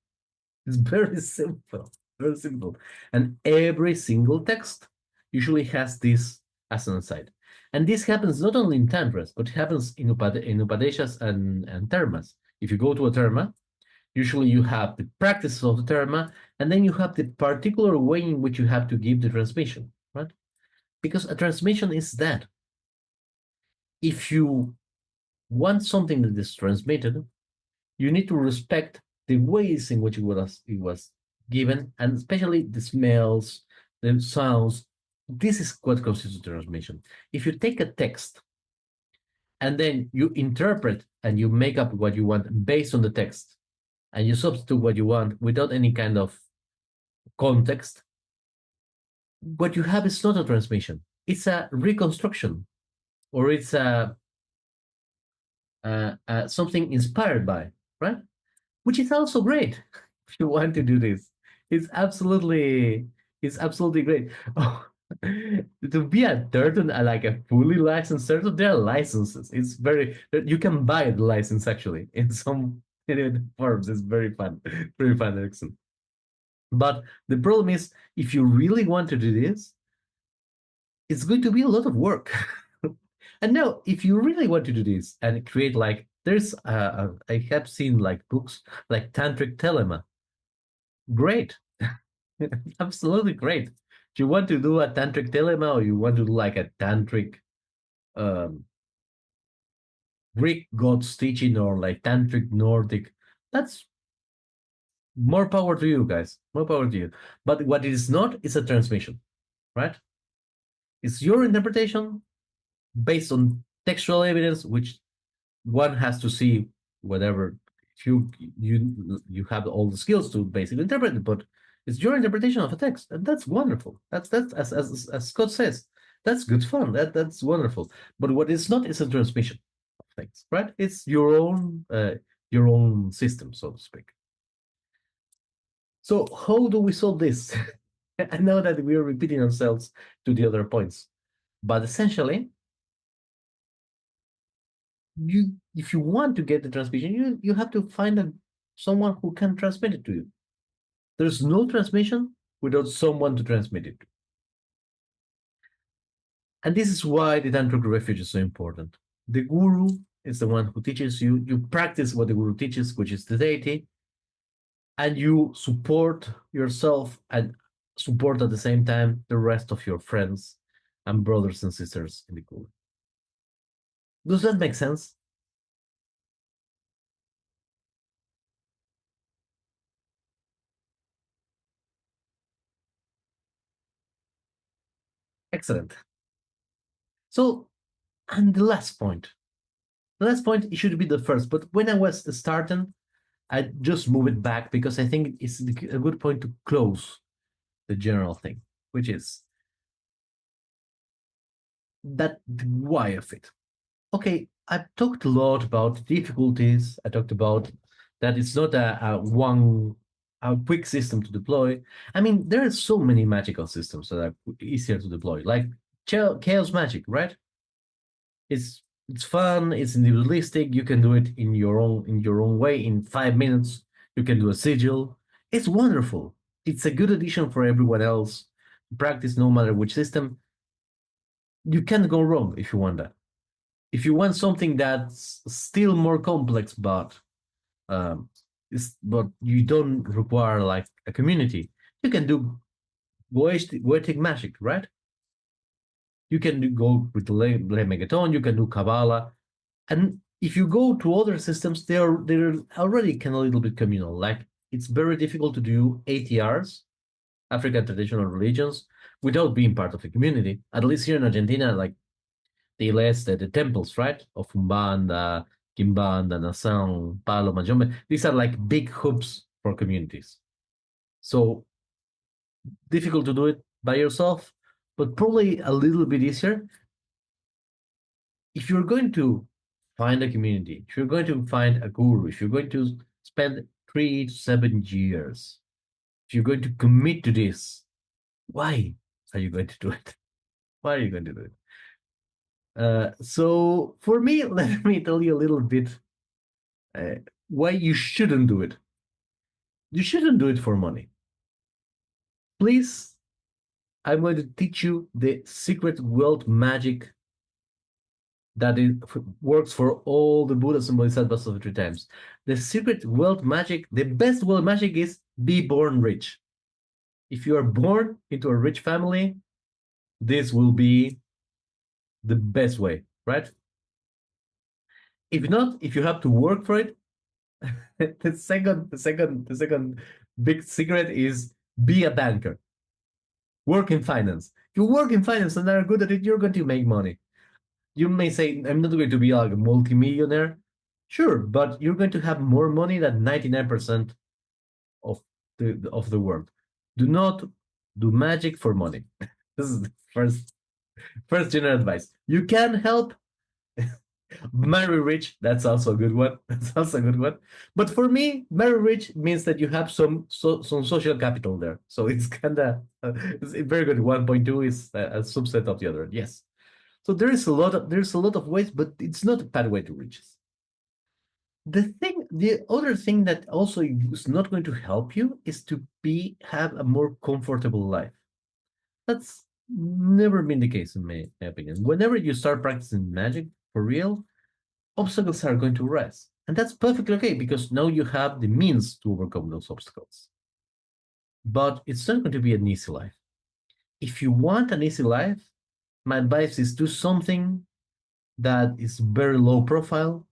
A: It's very simple, very simple. And every single text usually has this as an aside. And this happens not only in tantras, but it happens in, in upadeshas and termas. If you go to a terma, usually you have the practice of the terma, and then you have the particular way in which you have to give the transmission, right? Because a transmission is that. If you want something that is transmitted, you need to respect the ways in which it was given, and especially the smells, the sounds. This is what constitutes transmission. If you take a text and then you interpret and you make up what you want based on the text, and you substitute what you want without any kind of context, what you have is not a transmission. It's a reconstruction, or it's something inspired by, right? Which is also great if you want to do this. It's absolutely, it's absolutely great. Oh, to be a turtle, like a fully licensed turtle, there are licenses. It's very, you can buy the license actually in some forms. It's very fun, Erickson. But the problem is, if you really want to do this, it's going to be a lot of work. And now, if you really want to do this and create like, I have seen like books like Tantric Telema. Great. Absolutely great. If you want to do a Tantric Telema, or you want to do like a Tantric um, Greek gods teaching, or like Tantric Nordic, that's more power to you guys. More power to you. But what it is not is a transmission, right? It's your interpretation based on textual evidence, which one has to see whatever. If you have all the skills to basically interpret it, but it's your interpretation of a text, and that's wonderful. That's as Scott says, that's good fun. That's wonderful. But what is not is a transmission of things, right? It's your own system, so to speak. So how do we solve this? I know that we are repeating ourselves to the other points, but essentially, if you want to get the transmission, you have to find someone who can transmit it to you. There's no transmission without someone to transmit it to. And this is why the tantric refuge is so important. The guru is the one who teaches you. You practice what the guru teaches, which is the deity, and you support yourself and support at the same time the rest of your friends and brothers and sisters in the guru. Does that make sense? Excellent. So, and the last point. The last point, it should be the first, but when I was starting, I just move it back because I think it's a good point to close the general thing, which is that the why of it. Okay, I've talked a lot about difficulties. I talked about that it's not a quick system to deploy. I mean, there are so many magical systems that are easier to deploy, like chaos magic, right? It's fun, it's individualistic, you can do it in your own way. In 5 minutes you can do a sigil. It's wonderful. It's a good addition for everyone else. Practice no matter which system. You can't go wrong if you want that. If you want something that's still more complex, um but you don't require like a community, you can do Goetic magic, right? You can go with Le Megaton, you can do Kabbalah. And if you go to other systems, they're already kind of a little bit communal. Like it's very difficult to do ATRs, African traditional religions, without being part of a community. At least here in Argentina, like the less the temples, right? Of Umbanda, Kimbanda, Nasan, Palo, Majombe. These are like big hubs for communities. So difficult to do it by yourself, but probably a little bit easier if you're going to find a community, if you're going to find a guru, if you're going to spend 3 to 7 years, if you're going to commit to this, why are you going to do it? Why are you going to do it? So for me, let me tell you a little bit uh, why you shouldn't do it. You shouldn't do it for money. Please, I'm going to teach you the secret world magic that it works for all the Buddhas and Bodhisattvas of the three times. The secret wealth magic, the best wealth magic is be born rich. If you are born into a rich family, this will be the best way, right? If not, if you have to work for it, the second big secret is be a banker. Work in finance. If you work in finance and are good at it, you're going to make money. You may say, I'm not going to be like a multimillionaire. Sure, but you're going to have more money than 99% of the world. Do not do magic for money. This is the first general advice. You can help marry rich. That's also a good one. That's also a good one. But for me, marry rich means that you have some social capital there. So it's kind of it's very good. 1.2 is a subset of the other. Yes. So there's a lot of ways, but it's not a pathway to riches. The other thing that also is not going to help you is to have a more comfortable life. That's never been the case in my opinion. Whenever you start practicing magic for real, obstacles are going to rise. And that's perfectly okay because now you have the means to overcome those obstacles. But it's not going to be an easy life. If you want an easy life, my advice is do something that is very low profile,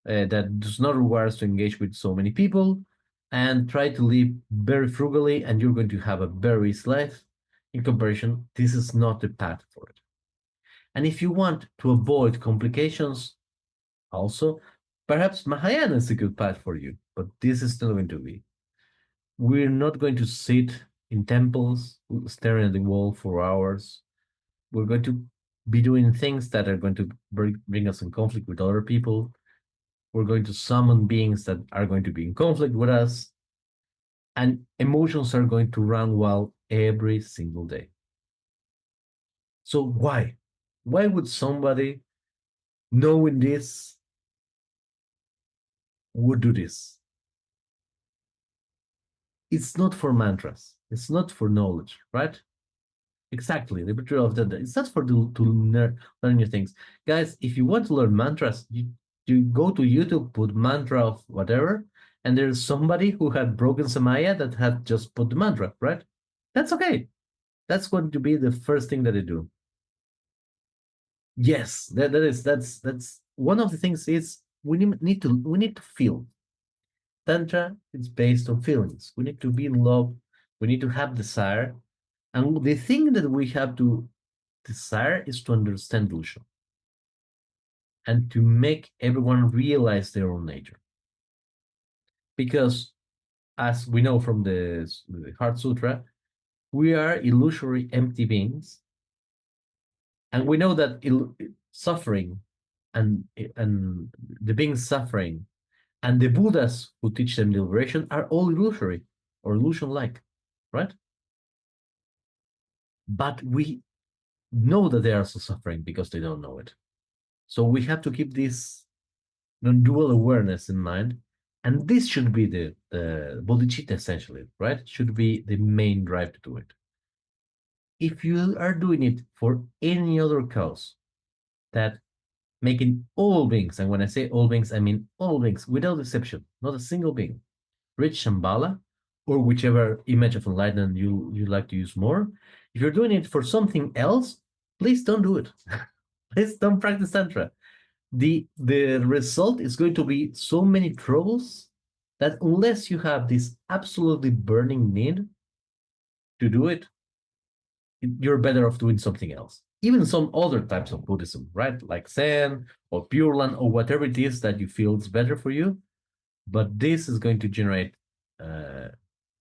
A: that does not require us to engage with so many people, and try to live very frugally, and you're going to have a very easy life. In comparison, this is not the path for it. And if you want to avoid complications, also, perhaps Mahayana is a good path for you, but this is not going to be. We're not going to sit in temples staring at the wall for hours. We're going to be doing things that are going to bring us in conflict with other people. We're going to summon beings that are going to be in conflict with us. And emotions are going to run wild every single day. So why? Why would somebody knowing this would do this? It's not for mantras. It's not for knowledge, right? Exactly, the betrayal of that. It's not for to learn new things, guys. If you want to learn mantras, you go to YouTube, put mantra of whatever, and there's somebody who had broken Samaya that had just put the mantra, right? That's okay. That's going to be the first thing that they do. Yes, that's one of the things is we need to feel. Tantra is based on feelings. We need to be in love. We need to have desire. And the thing that we have to desire is to understand illusion and to make everyone realize their own nature. Because as we know from the Heart Sutra, we are illusory, empty beings. And we know that suffering and the beings suffering and the Buddhas who teach them liberation are all illusory or illusion-like, right? But we know that they are also suffering because they don't know it. So we have to keep this non-dual awareness in mind, and this should be the bodhicitta essentially, right? Should be the main drive to do it. If you are doing it for any other cause, that making all beings, and when I say all beings, I mean all beings without exception, not a single being, reach Shambhala, or whichever image of enlightenment you like to use more. If you're doing it for something else, please don't do it. Please don't practice Tantra. The result is going to be so many troubles that unless you have this absolutely burning need to do it, you're better off doing something else. Even some other types of Buddhism, right? Like Zen or Pure Land or whatever it is that you feel is better for you. But this is going to generate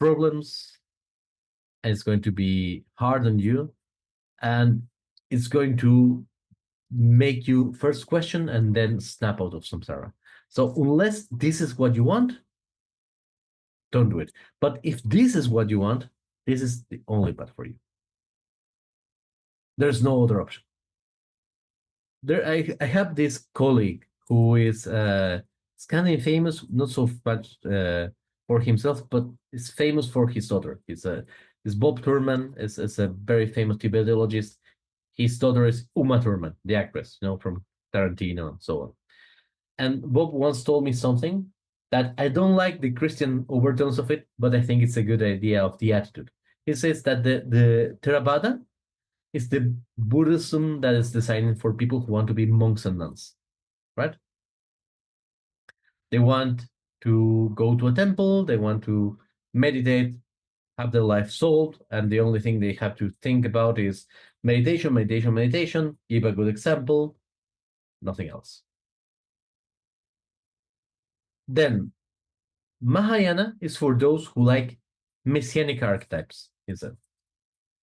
A: problems, and it's going to be hard on you, and it's going to make you first question and then snap out of samsara. So unless this is what you want, don't do it. But if this is what you want, this is the only path for you. There's no other option. I have this colleague who is kind of famous, not so much for himself, but is famous for his daughter. He's Bob Thurman is a very famous Tibetologist. his daughter is Uma Thurman, the actress, from Tarantino and so on. And Bob once told me something that I don't like the Christian overtones of it, but I think it's a good idea of the attitude. He says that the Theravada is the Buddhism that is designed for people who want to be monks and nuns, right? They want to go to a temple, they want to meditate, have their life solved, and the only thing they have to think about is meditation, meditation, meditation, give a good example, nothing else. Then Mahayana is for those who like messianic archetypes, he said.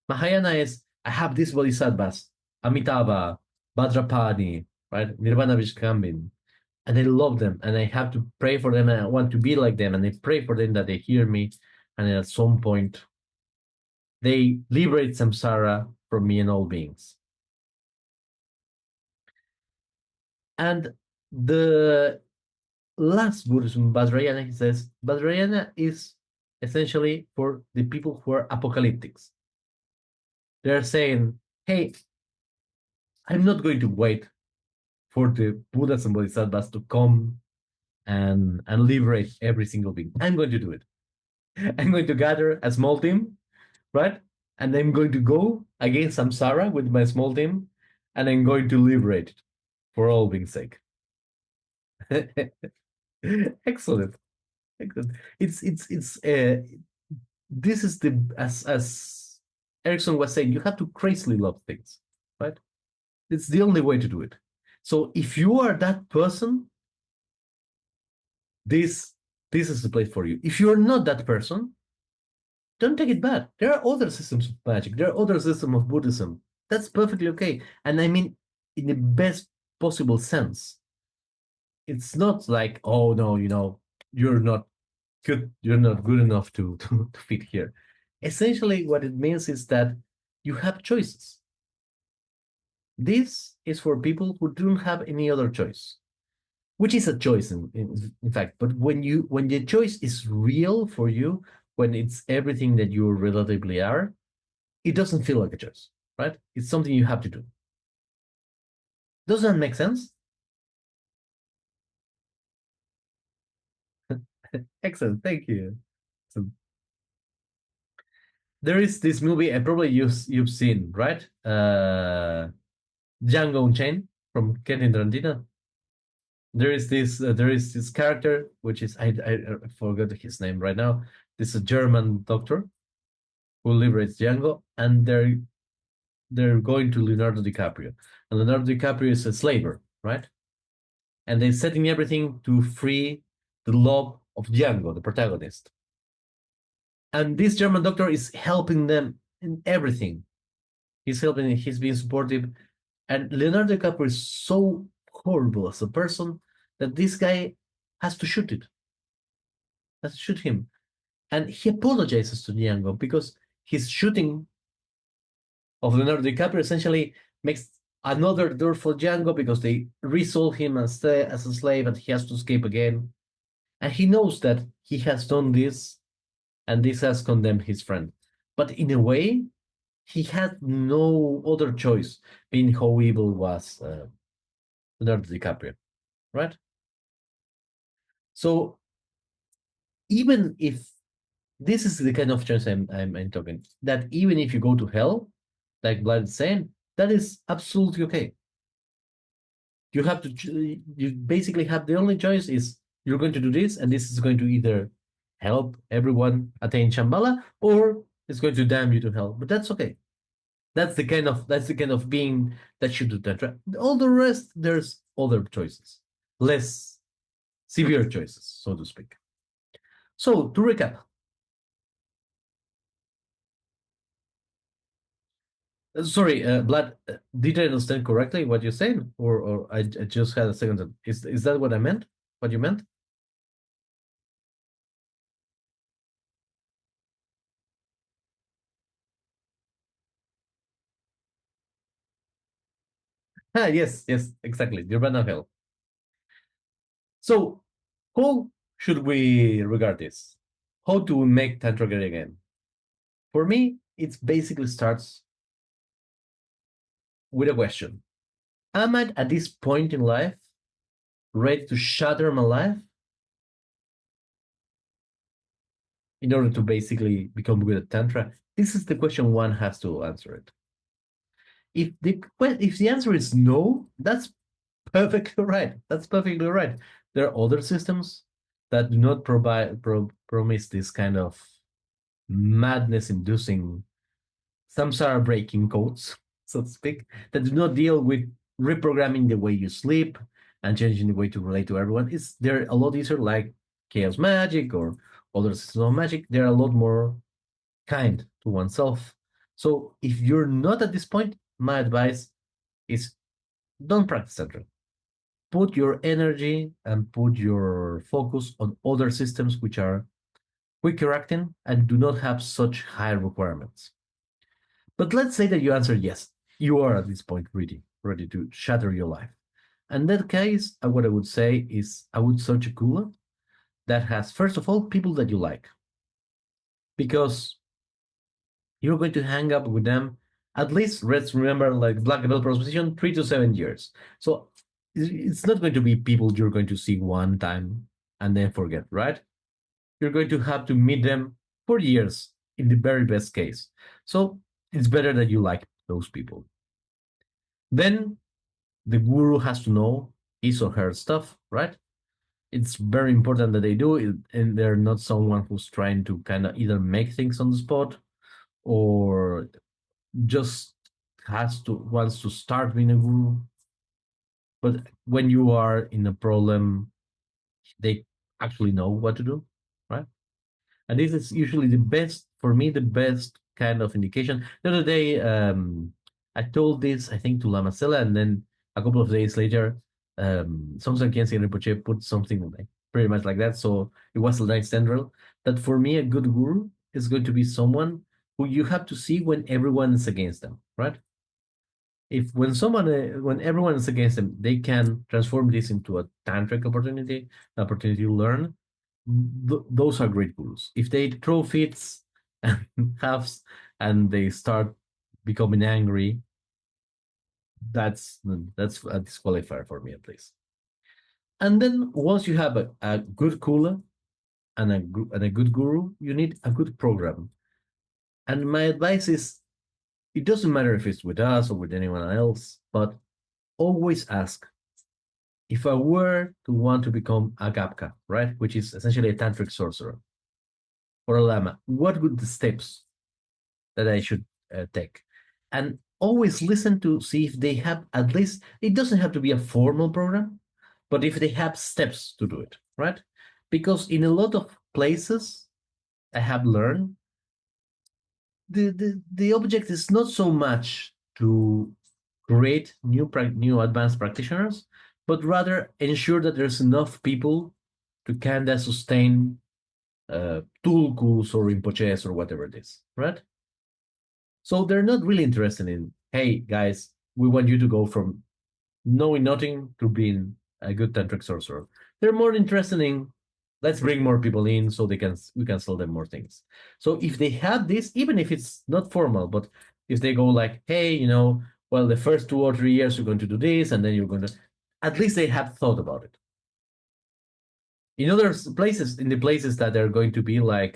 A: Mahayana is, I have these bodhisattvas, Amitabha, Bhadrapani, right? Nirvana Vishkambin, and I love them, and I have to pray for them, and I want to be like them, and I pray for them that they hear me, and at some point, they liberate samsara from me and all beings. And the last Buddhism, Vajrayana, he says, Vajrayana is essentially for the people who are apocalyptics. They're saying, hey, I'm not going to wait for the Buddhas and Bodhisattvas to come and liberate every single being. I'm going to do it. I'm going to gather a small team, right? And I'm going to go against samsara with my small team, and I'm going to liberate it for all being's sake. Excellent. Excellent. It's this is the as Erickson was saying, you have to crazily love things, right? It's the only way to do it. So if you are that person, this is the place for you. If you're not that person, don't take it bad. There are other systems of magic. There are other systems of Buddhism. That's perfectly okay. And I mean, in the best possible sense. It's not like, oh no, you're not you're not good enough to fit here. Essentially, what it means is that you have choices. This is for people who don't have any other choice, which is a choice in fact. But when the choice is real for you, when it's everything that you relatively are, it doesn't feel like a choice, right? It's something you have to do. Does that make sense? Excellent, thank you. So, there is this movie, and probably you've seen, right? Django Unchained from Quentin Tarantino. There is this character which is I forgot his name right now. This is a German doctor who liberates Django, and they're going to Leonardo DiCaprio, and Leonardo DiCaprio is a slaver, right? And they're setting everything to free the love of Django, the protagonist. And this German doctor is helping them in everything. He's helping. He's being supportive, and Leonardo DiCaprio is so horrible as a person that this guy has to shoot it. Has to shoot him. And he apologizes to Django because his shooting of Leonardo DiCaprio essentially makes another door for Django because they resold him as a slave and he has to escape again. And he knows that he has done this and this has condemned his friend. But in a way, he had no other choice, being how evil was Leonardo DiCaprio, right? So even if this is the kind of choice I'm talking, that even if you go to hell, like Vlad is saying, that is absolutely okay. You have to, you basically have the only choice is you're going to do this, and this is going to either help everyone attain Shambhala or it's going to damn you to hell. But that's okay. That's the kind of being that should do Tantra. All the rest, there's other choices, less severe choices, so to speak. So to recap, sorry, Vlad, did I understand correctly what you're saying, or I just had a second? Is that what I meant? What you meant? Ah, yes, exactly. Nirvana hell. So, how should we regard this? How do we make Tantra great again? For me, it basically starts with a question. Am I at this point in life ready to shatter my life in order to basically become good at Tantra? This is the question one has to answer it. If the answer is no, that's perfectly right. That's perfectly right. There are other systems that do not promise this kind of madness-inducing samsara breaking codes, so to speak, that do not deal with reprogramming the way you sleep and changing the way to relate to everyone. They're a lot easier, like chaos magic or other systems of magic. They're a lot more kind to oneself. So if you're not at this point, my advice is don't practice Tantra. Put your energy and put your focus on other systems which are quicker acting and do not have such high requirements. But let's say that you answer yes. You are at this point ready to shatter your life. In that case, what I would say is I would search a Kula that has, first of all, people that you like. Because you're going to hang up with them at least, let's remember, like Black Developer Position, 3 to 7 years. So it's not going to be people you're going to see one time and then forget, right? You're going to have to meet them for years in the very best case. So it's better that you like those people. Then the guru has to know his or her stuff, right? It's very important that they do it, and they're not someone who's trying to kind of either make things on the spot or just wants to start being a guru. But when you are in a problem, they actually know what to do, right? And this is usually the best for me, the best kind of indication. The other day, I told this I think to Lama Sela, and then a couple of days later, Songsan Khyentse Rinpoche put something like pretty much like that. So it was a nice central that for me a good guru is going to be someone who you have to see when everyone is against them, right? If when everyone is against them, they can transform this into a tantric opportunity to learn. Those are great gurus. If they throw fits and halves and they start becoming angry, that's a disqualifier for me at least. And then once you have a good kula and a good guru, you need a good program. And my advice is, it doesn't matter if it's with us or with anyone else, but always ask, if I were to want to become a Gapka, right, which is essentially a tantric sorcerer, or a lama, what would the steps that I should take? And always listen to see if they have, at least, it doesn't have to be a formal program, but if they have steps to do it, right? Because in a lot of places I have learned, the object is not so much to create new advanced practitioners, but rather ensure that there's enough people to kind of sustain tulkus or rinpoches or whatever it is, right? So they're not really interested in, hey guys, we want you to go from knowing nothing to being a good tantric sorcerer. They're more interested in, let's bring more people in so we can sell them more things. So if they have this, even if it's not formal, but if they go like, hey, well, the first 2 or 3 years you're going to do this, and then you're going to, at least they have thought about it. In other places, in the places that they're going to be like,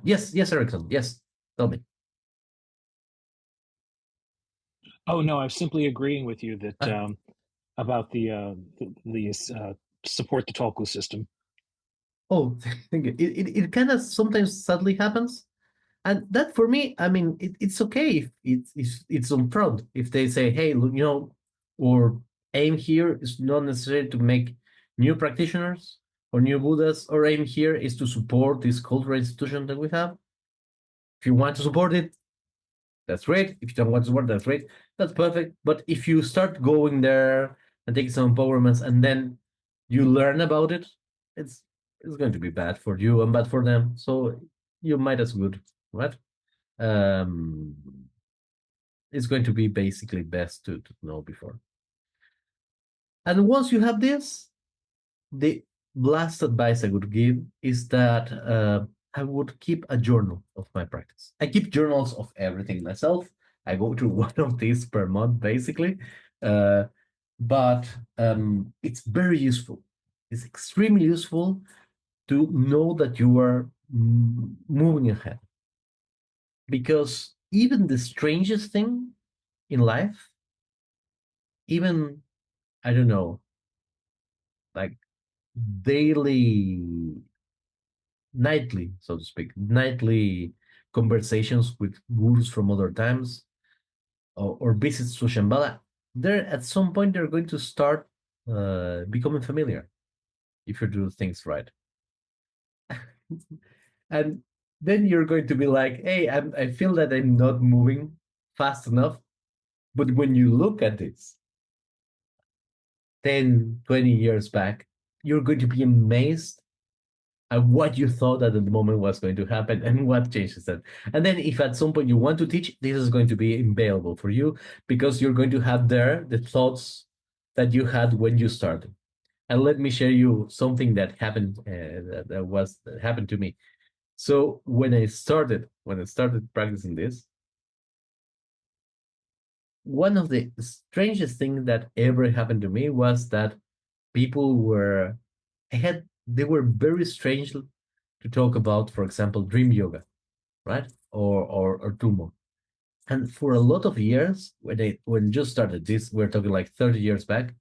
A: yes, Erickson, yes, tell me.
B: Oh no, I'm simply agreeing with you that
A: Ah.
B: about the support the Tolku system.
A: Oh, thank you. It kind of sometimes sadly happens. And that for me, I mean, it's okay if it's on front. If they say, hey, look, or aim here is not necessary to make new practitioners or new Buddhas, or aim here is to support this cultural institution that we have. If you want to support it, that's great. If you don't want to support, that's great. That's perfect. But if you start going there and taking some empowerments and then you learn about it, it's it's going to be bad for you and bad for them. So you might as good, right? um, it's going to be basically best to know before. And once you have this, the last advice I would give is that I would keep a journal of my practice. I keep journals of everything myself. I go through one of these per month, basically. Uh, but it's very useful. It's extremely useful to know that you are moving ahead. Because even the strangest thing in life, even, I don't know, like daily, nightly, so to speak, nightly conversations with gurus from other times, or visits to Shambhala, they're at some point they're going to start becoming familiar if you do things right. And then you're going to be like, hey, I feel that I'm not moving fast enough. But when you look at this 10, 20 years back, you're going to be amazed at what you thought at the moment was going to happen and what changes that. And then if at some point you want to teach, this is going to be available for you because you're going to have there the thoughts that you had when you started. And let me share you something that happened that happened to me. So when I started practicing this, one of the strangest things that ever happened to me was that people were they were very strange to talk about, for example, dream yoga, right? Or tumo. And for a lot of years, when just started this, we're talking like 30 years back,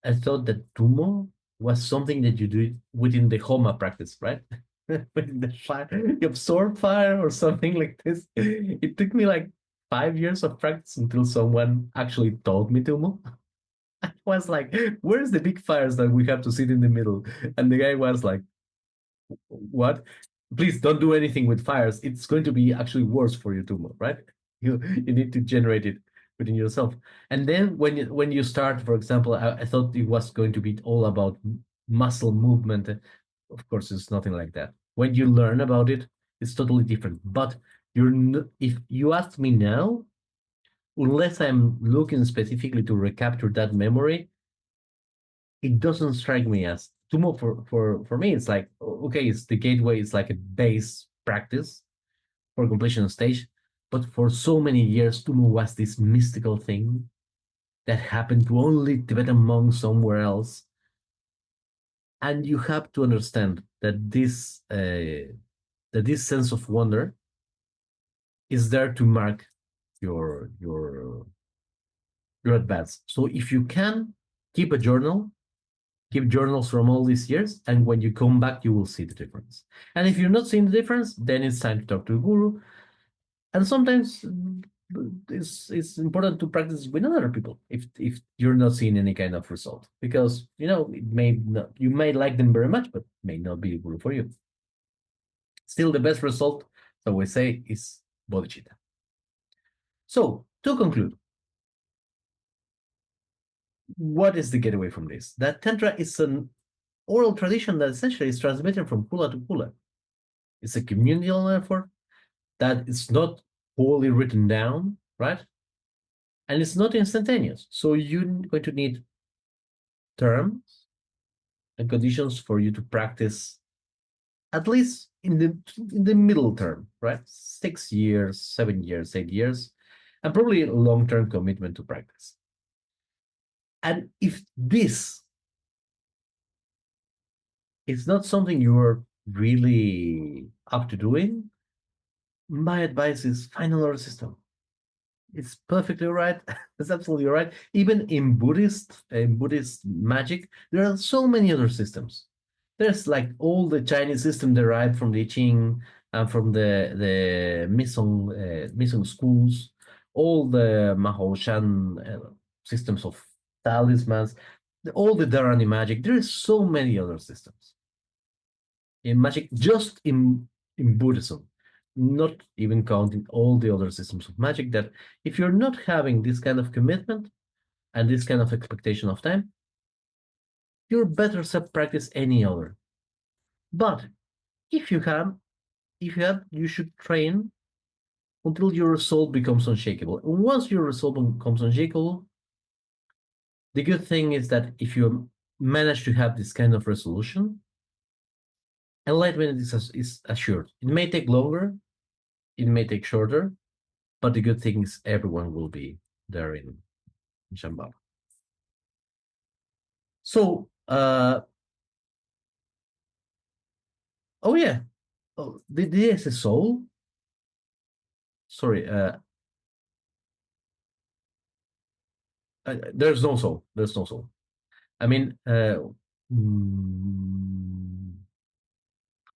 A: I thought that tumo was something that you do within the Homa practice, right? Within the fire, you absorb fire or something like this. It took me like 5 years of practice until someone actually taught me tumo. I was like, where's the big fires that we have to sit in the middle? And the guy was like, what? Please don't do anything with fires. It's going to be actually worse for your tumor, right? You need to generate it within yourself. And then when you start, for example, I thought it was going to be all about muscle movement. Of course, it's nothing like that. When you learn about it, it's totally different. But if you ask me now, unless I'm looking specifically to recapture that memory, it doesn't strike me as Tumo for me. It's like okay, it's the gateway. It's like a base practice for completion stage. But for so many years, Tumo was this mystical thing that happened to only Tibetan monks somewhere else. And you have to understand that this sense of wonder is there to mark your your your advance. So if you can keep a journal, keep journals from all these years, and when you come back, you will see the difference. And if you're not seeing the difference, then it's time to talk to a guru. And sometimes it's important to practice with other people if you're not seeing any kind of result, because it may not, you may like them very much, but may not be a guru for you. Still, the best result, so we say, is bodhicitta. So to conclude, what is the getaway from this? That Tantra is an oral tradition that essentially is transmitted from kula to kula. It's a communal effort that is not wholly written down, right? And it's not instantaneous. So you're going to need terms and conditions for you to practice, at least in the middle term, right? 6 years, 7 years, 8 years, and probably a long-term commitment to practice. And if this is not something you're really up to doing, my advice is find another system. It's perfectly right. It's absolutely right. Even in Buddhist magic, there are so many other systems. There's like all the Chinese system derived from the I Ching and from the Misong schools, all the Mahoshan systems of talismans, all the Dharani magic. There is so many other systems in magic, just in Buddhism, not even counting all the other systems of magic, that if you're not having this kind of commitment and this kind of expectation of time, you're better set practice any other. But if you have, you should train until your resolve becomes unshakable. And once your resolve becomes unshakable, the good thing is that if you manage to have this kind of resolution, Enlightenment is assured. It may take longer, it may take shorter, but the good thing is everyone will be there in Shambhala. So, oh yeah, oh, there's a soul. Sorry, there's no soul. There's no soul. I mean, mm,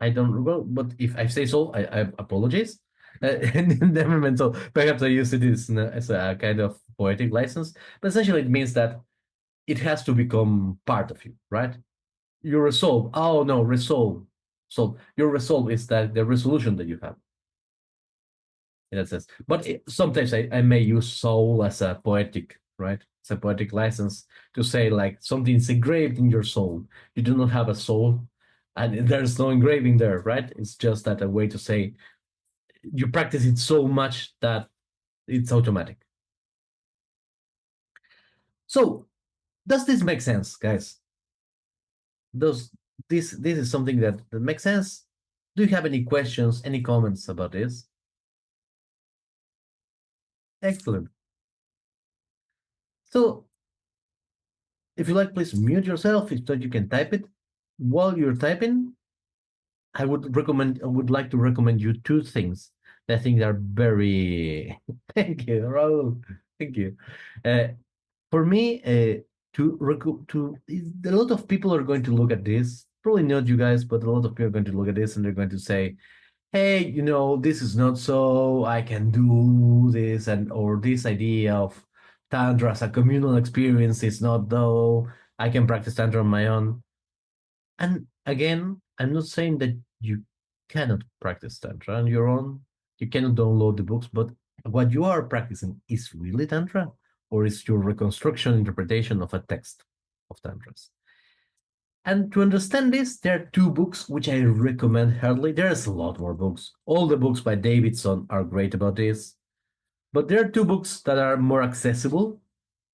A: I don't remember, but if I say so, I apologize. Never meant so. Perhaps I used it as a kind of poetic license, but essentially it means that it has to become part of you, right? Your resolve. Oh no, resolve. So your resolve is that the resolution that you have in that sense. But sometimes I may use soul as a poetic, right? It's a poetic license to say like something's engraved in your soul. You do not have a soul, and there's no engraving there, right? It's just that a way to say you practice it so much that it's automatic. So does this make sense, guys? Does this is something that makes sense? Do you have any questions, any comments about this? Excellent. So if you like, please mute yourself so you can type it. While you're typing, I would like to recommend you two things that I think are very thank you, Raul. Thank you. Uh, for me, a lot of people are going to look at this, probably not you guys, but a lot of people are going to look at this and they're going to say, hey, this is not so, I can do this, and or this idea of Tantra as a communal experience is not though, I can practice Tantra on my own. And again, I'm not saying that you cannot practice Tantra on your own. You cannot download the books, but what you are practicing is really Tantra, or is your reconstruction interpretation of a text of Tantras. And to understand this, there are two books which I recommend heartily. There's a lot more books. All the books by Davidson are great about this. But there are two books that are more accessible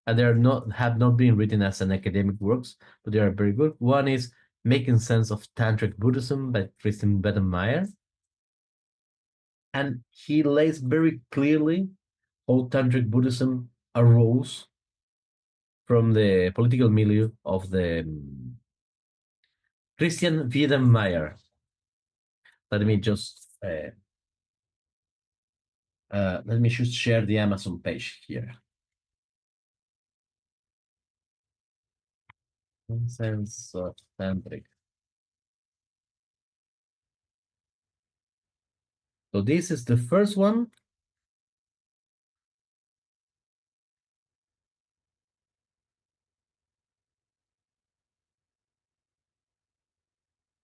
A: and they are not have not been written as an academic works, but they are very good. One is Making Sense of Tantric Buddhism by Tristan Bettenmeyer. And he lays very clearly how Tantric Buddhism arose from the political milieu of the Christian Wiedemeyer. Let me just share the Amazon page here. Sense of Tantric. So this is the first one.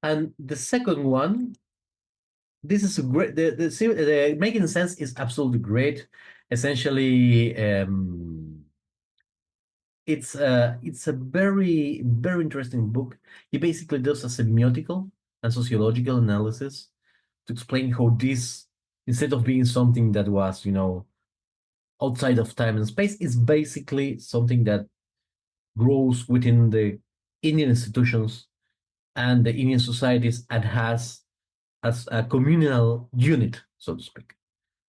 A: And the second one, this is a great, the Making Sense is absolutely great. Essentially, it's a very, very interesting book. He basically does a semiotical and sociological analysis to explain how this, instead of being something that was, outside of time and space, is basically something that grows within the Indian institutions and the Indian societies and has as a communal unit, so to speak,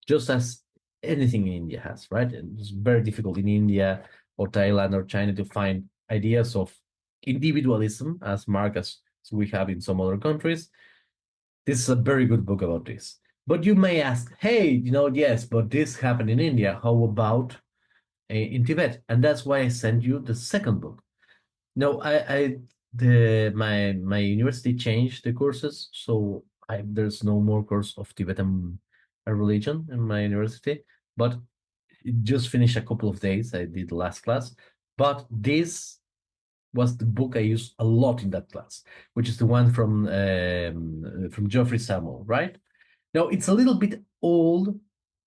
A: just as anything in India has, right? And it's very difficult in India or Thailand or China to find ideas of individualism as marked as we have in some other countries. This is a very good book about this. But you may ask, hey, yes, but this happened in India. How about in Tibet? And that's why I sent you the second book. No, my university changed the courses, so there's no more course of Tibetan religion in my university. But it just finished a couple of days. I did the last class, but this was the book I used a lot in that class, which is the one from Geoffrey Samuel, right? Now it's a little bit old.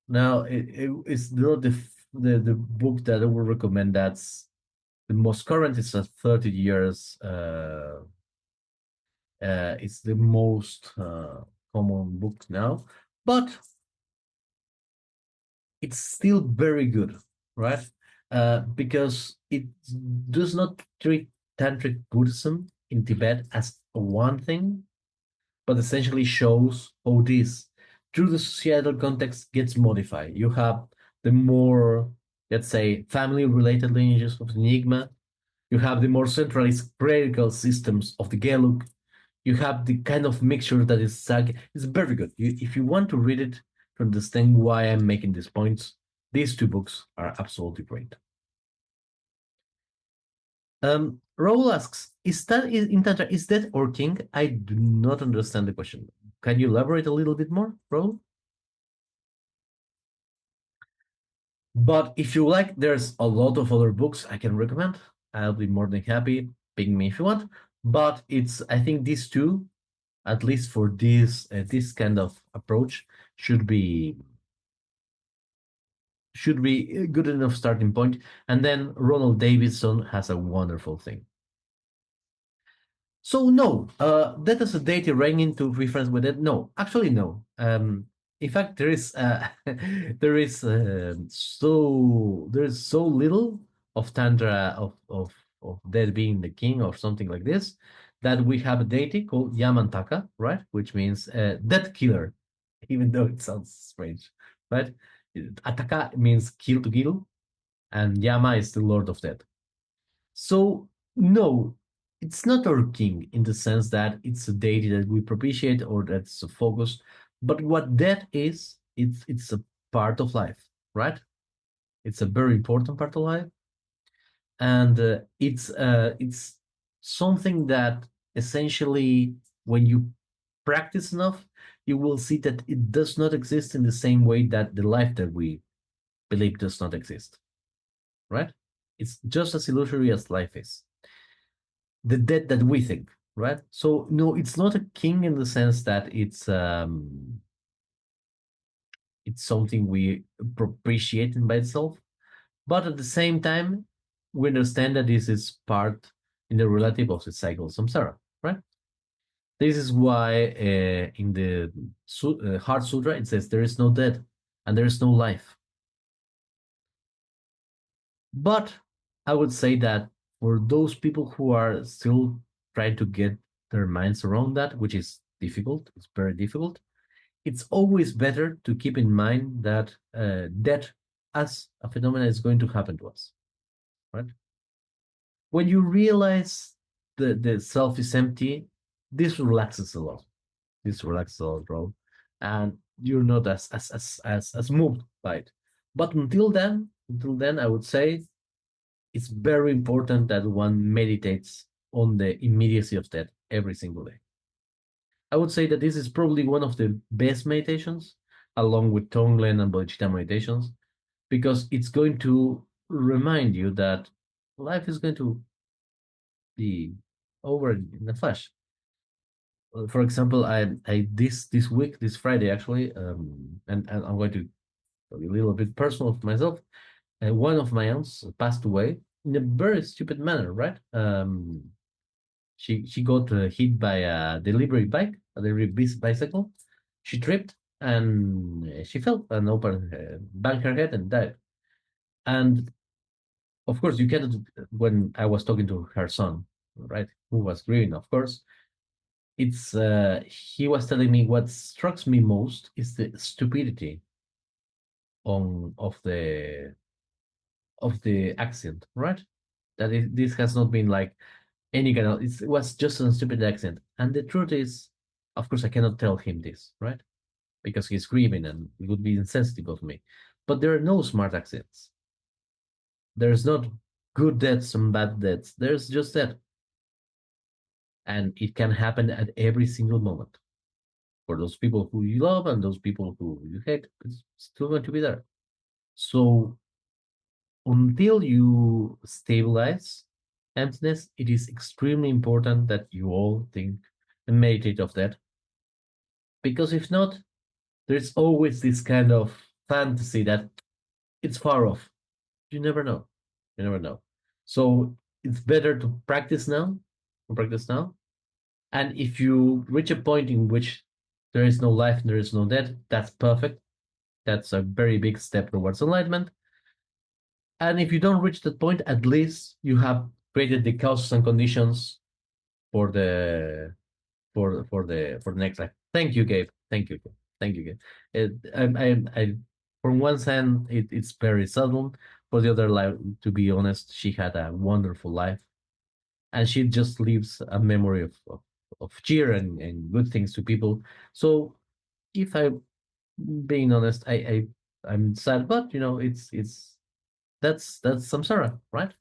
A: Now it's not the book that I would recommend. That's the most current. It's a 30 years. It's the most common book now, but it's still very good, right? Because it does not treat Tantric Buddhism in Tibet as one thing, but essentially shows how this, through the societal context, gets modified. You have the more, let's say, family-related lineages of the Enigma. You have the more centralized clerical systems of the Gelug. You have the kind of mixture that is it's very good. If you want to read it to understand why I'm making these points, these two books are absolutely great. Raul asks, is that in Tantra, is that or king? I do not understand the question. Can you elaborate a little bit more, Raul? But if you like, there's a lot of other books I can recommend. I'll be more than happy. Ping me if you want. But I think these two, at least for this kind of approach, should be a good enough starting point. And then Ronald Davidson has a wonderful thing. So no, that is a deity ranking to be friends with it. No, actually no. In fact, there is so little of Tantra of death being the king or something like this that we have a deity called Yamantaka, right? Which means death killer, even though it sounds strange, right? Ataka means kill to kill, and Yama is the lord of death. So no, it's not our king in the sense that it's a deity that we propitiate or that's a focus. But what that is, it's a part of life, right? It's a very important part of life, and it's something that essentially, when you practice enough, you will see that it does not exist in the same way that the life that we believe does not exist, right? It's just as illusory as life is. The death that we think, right? So no, it's not a king in the sense that it's something we appreciate in by itself, but at the same time, we understand that this is part in the relative of the cycle of samsara, right? This is why in the Heart Sutra it says there is no death and there is no life. But I would say that for those people who are still trying to get their minds around that, which is difficult, it's very difficult, it's always better to keep in mind that death as a phenomenon is going to happen to us, right? When you realize the self is empty, this relaxes a lot. This relaxes a lot, bro. And you're not as moved by it. But until then, I would say it's very important that one meditates on the immediacy of death every single day. I would say that this is probably one of the best meditations, along with Tonglen and Bodhicitta meditations, because it's going to remind you that life is going to be over in a flash. For example, I this week, this Friday actually, and I'm going to be a little bit personal for myself. One of my aunts passed away in a very stupid manner, right? She got hit by a delivery bike, a delivery bicycle. She tripped and she fell and banged her head and died. And of course, you cannot. When I was talking to her son, right, who was grieving, of course, it's he was telling me what strikes me most is the stupidity on of the accent, right? This has not been like any kind of, it was just a stupid accent. And the truth is, of course, I cannot tell him this, right? Because he's grieving and it would be insensitive of me. But there are no smart accents. There's not good deaths and bad deaths. There's just that. And it can happen at every single moment. For those people who you love and those people who you hate, it's still going to be there. So until you stabilize emptiness, it is extremely important that you all think and meditate of that. Because if not, there's always this kind of fantasy that it's far off. You never know. You never know. So it's better to practice now, And if you reach a point in which there is no life, there is no death, that's perfect. That's a very big step towards enlightenment. And if you don't reach that point, at least you have created the causes and conditions for for the next life. Thank you, Gabe. Thank you. Thank you, Gabe. From one hand, it's very subtle. For the other life, to be honest, she had a wonderful life, and she just leaves a memory of cheer and good things to people. So if I'm being honest, I'm sad, but it's that's samsara, right?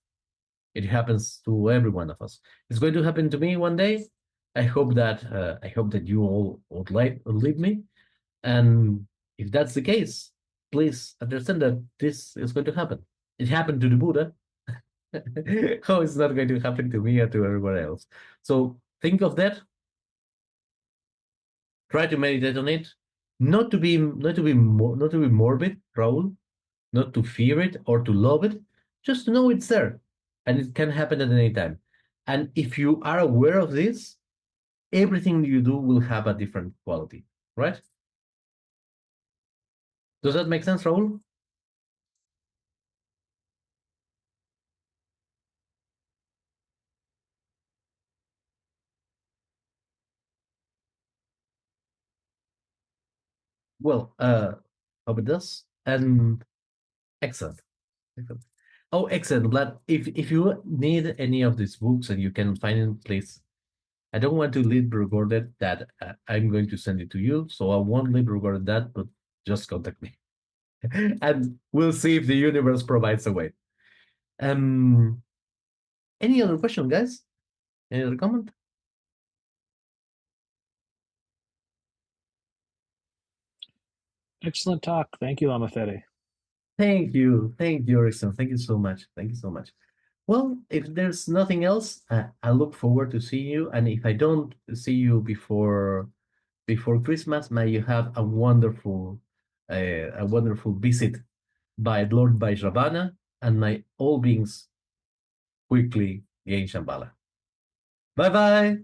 A: It happens to every one of us. It's going to happen to me one day. I hope that you all would leave me. And if that's the case, please understand that this is going to happen. It happened to the Buddha. How it's not going to happen to me or to everyone else? So think of that. Try to meditate on it. Not to be morbid, Raul. Not to fear it or to love it. Just to know it's there, and it can happen at any time. And if you are aware of this, everything you do will have a different quality, right? Does that make sense, Raul? Well, hope it does. And excellent. Excellent. Oh, excellent. Glad if you need any of these books and you can find it, please. I don't want to leave recorded that I'm going to send it to you, so I won't leave recorded that, but just contact me. And we'll see if the universe provides a way. Um, any other question, guys? Any other comment?
B: Excellent talk. Thank you, Amafede.
A: Thank you, Erickson. Thank you so much. Thank you so much. Well, if there's nothing else, I look forward to seeing you. And if I don't see you before Christmas, may you have a wonderful visit by Lord Vaishravana, and may all beings quickly gain Shambhala. Bye bye.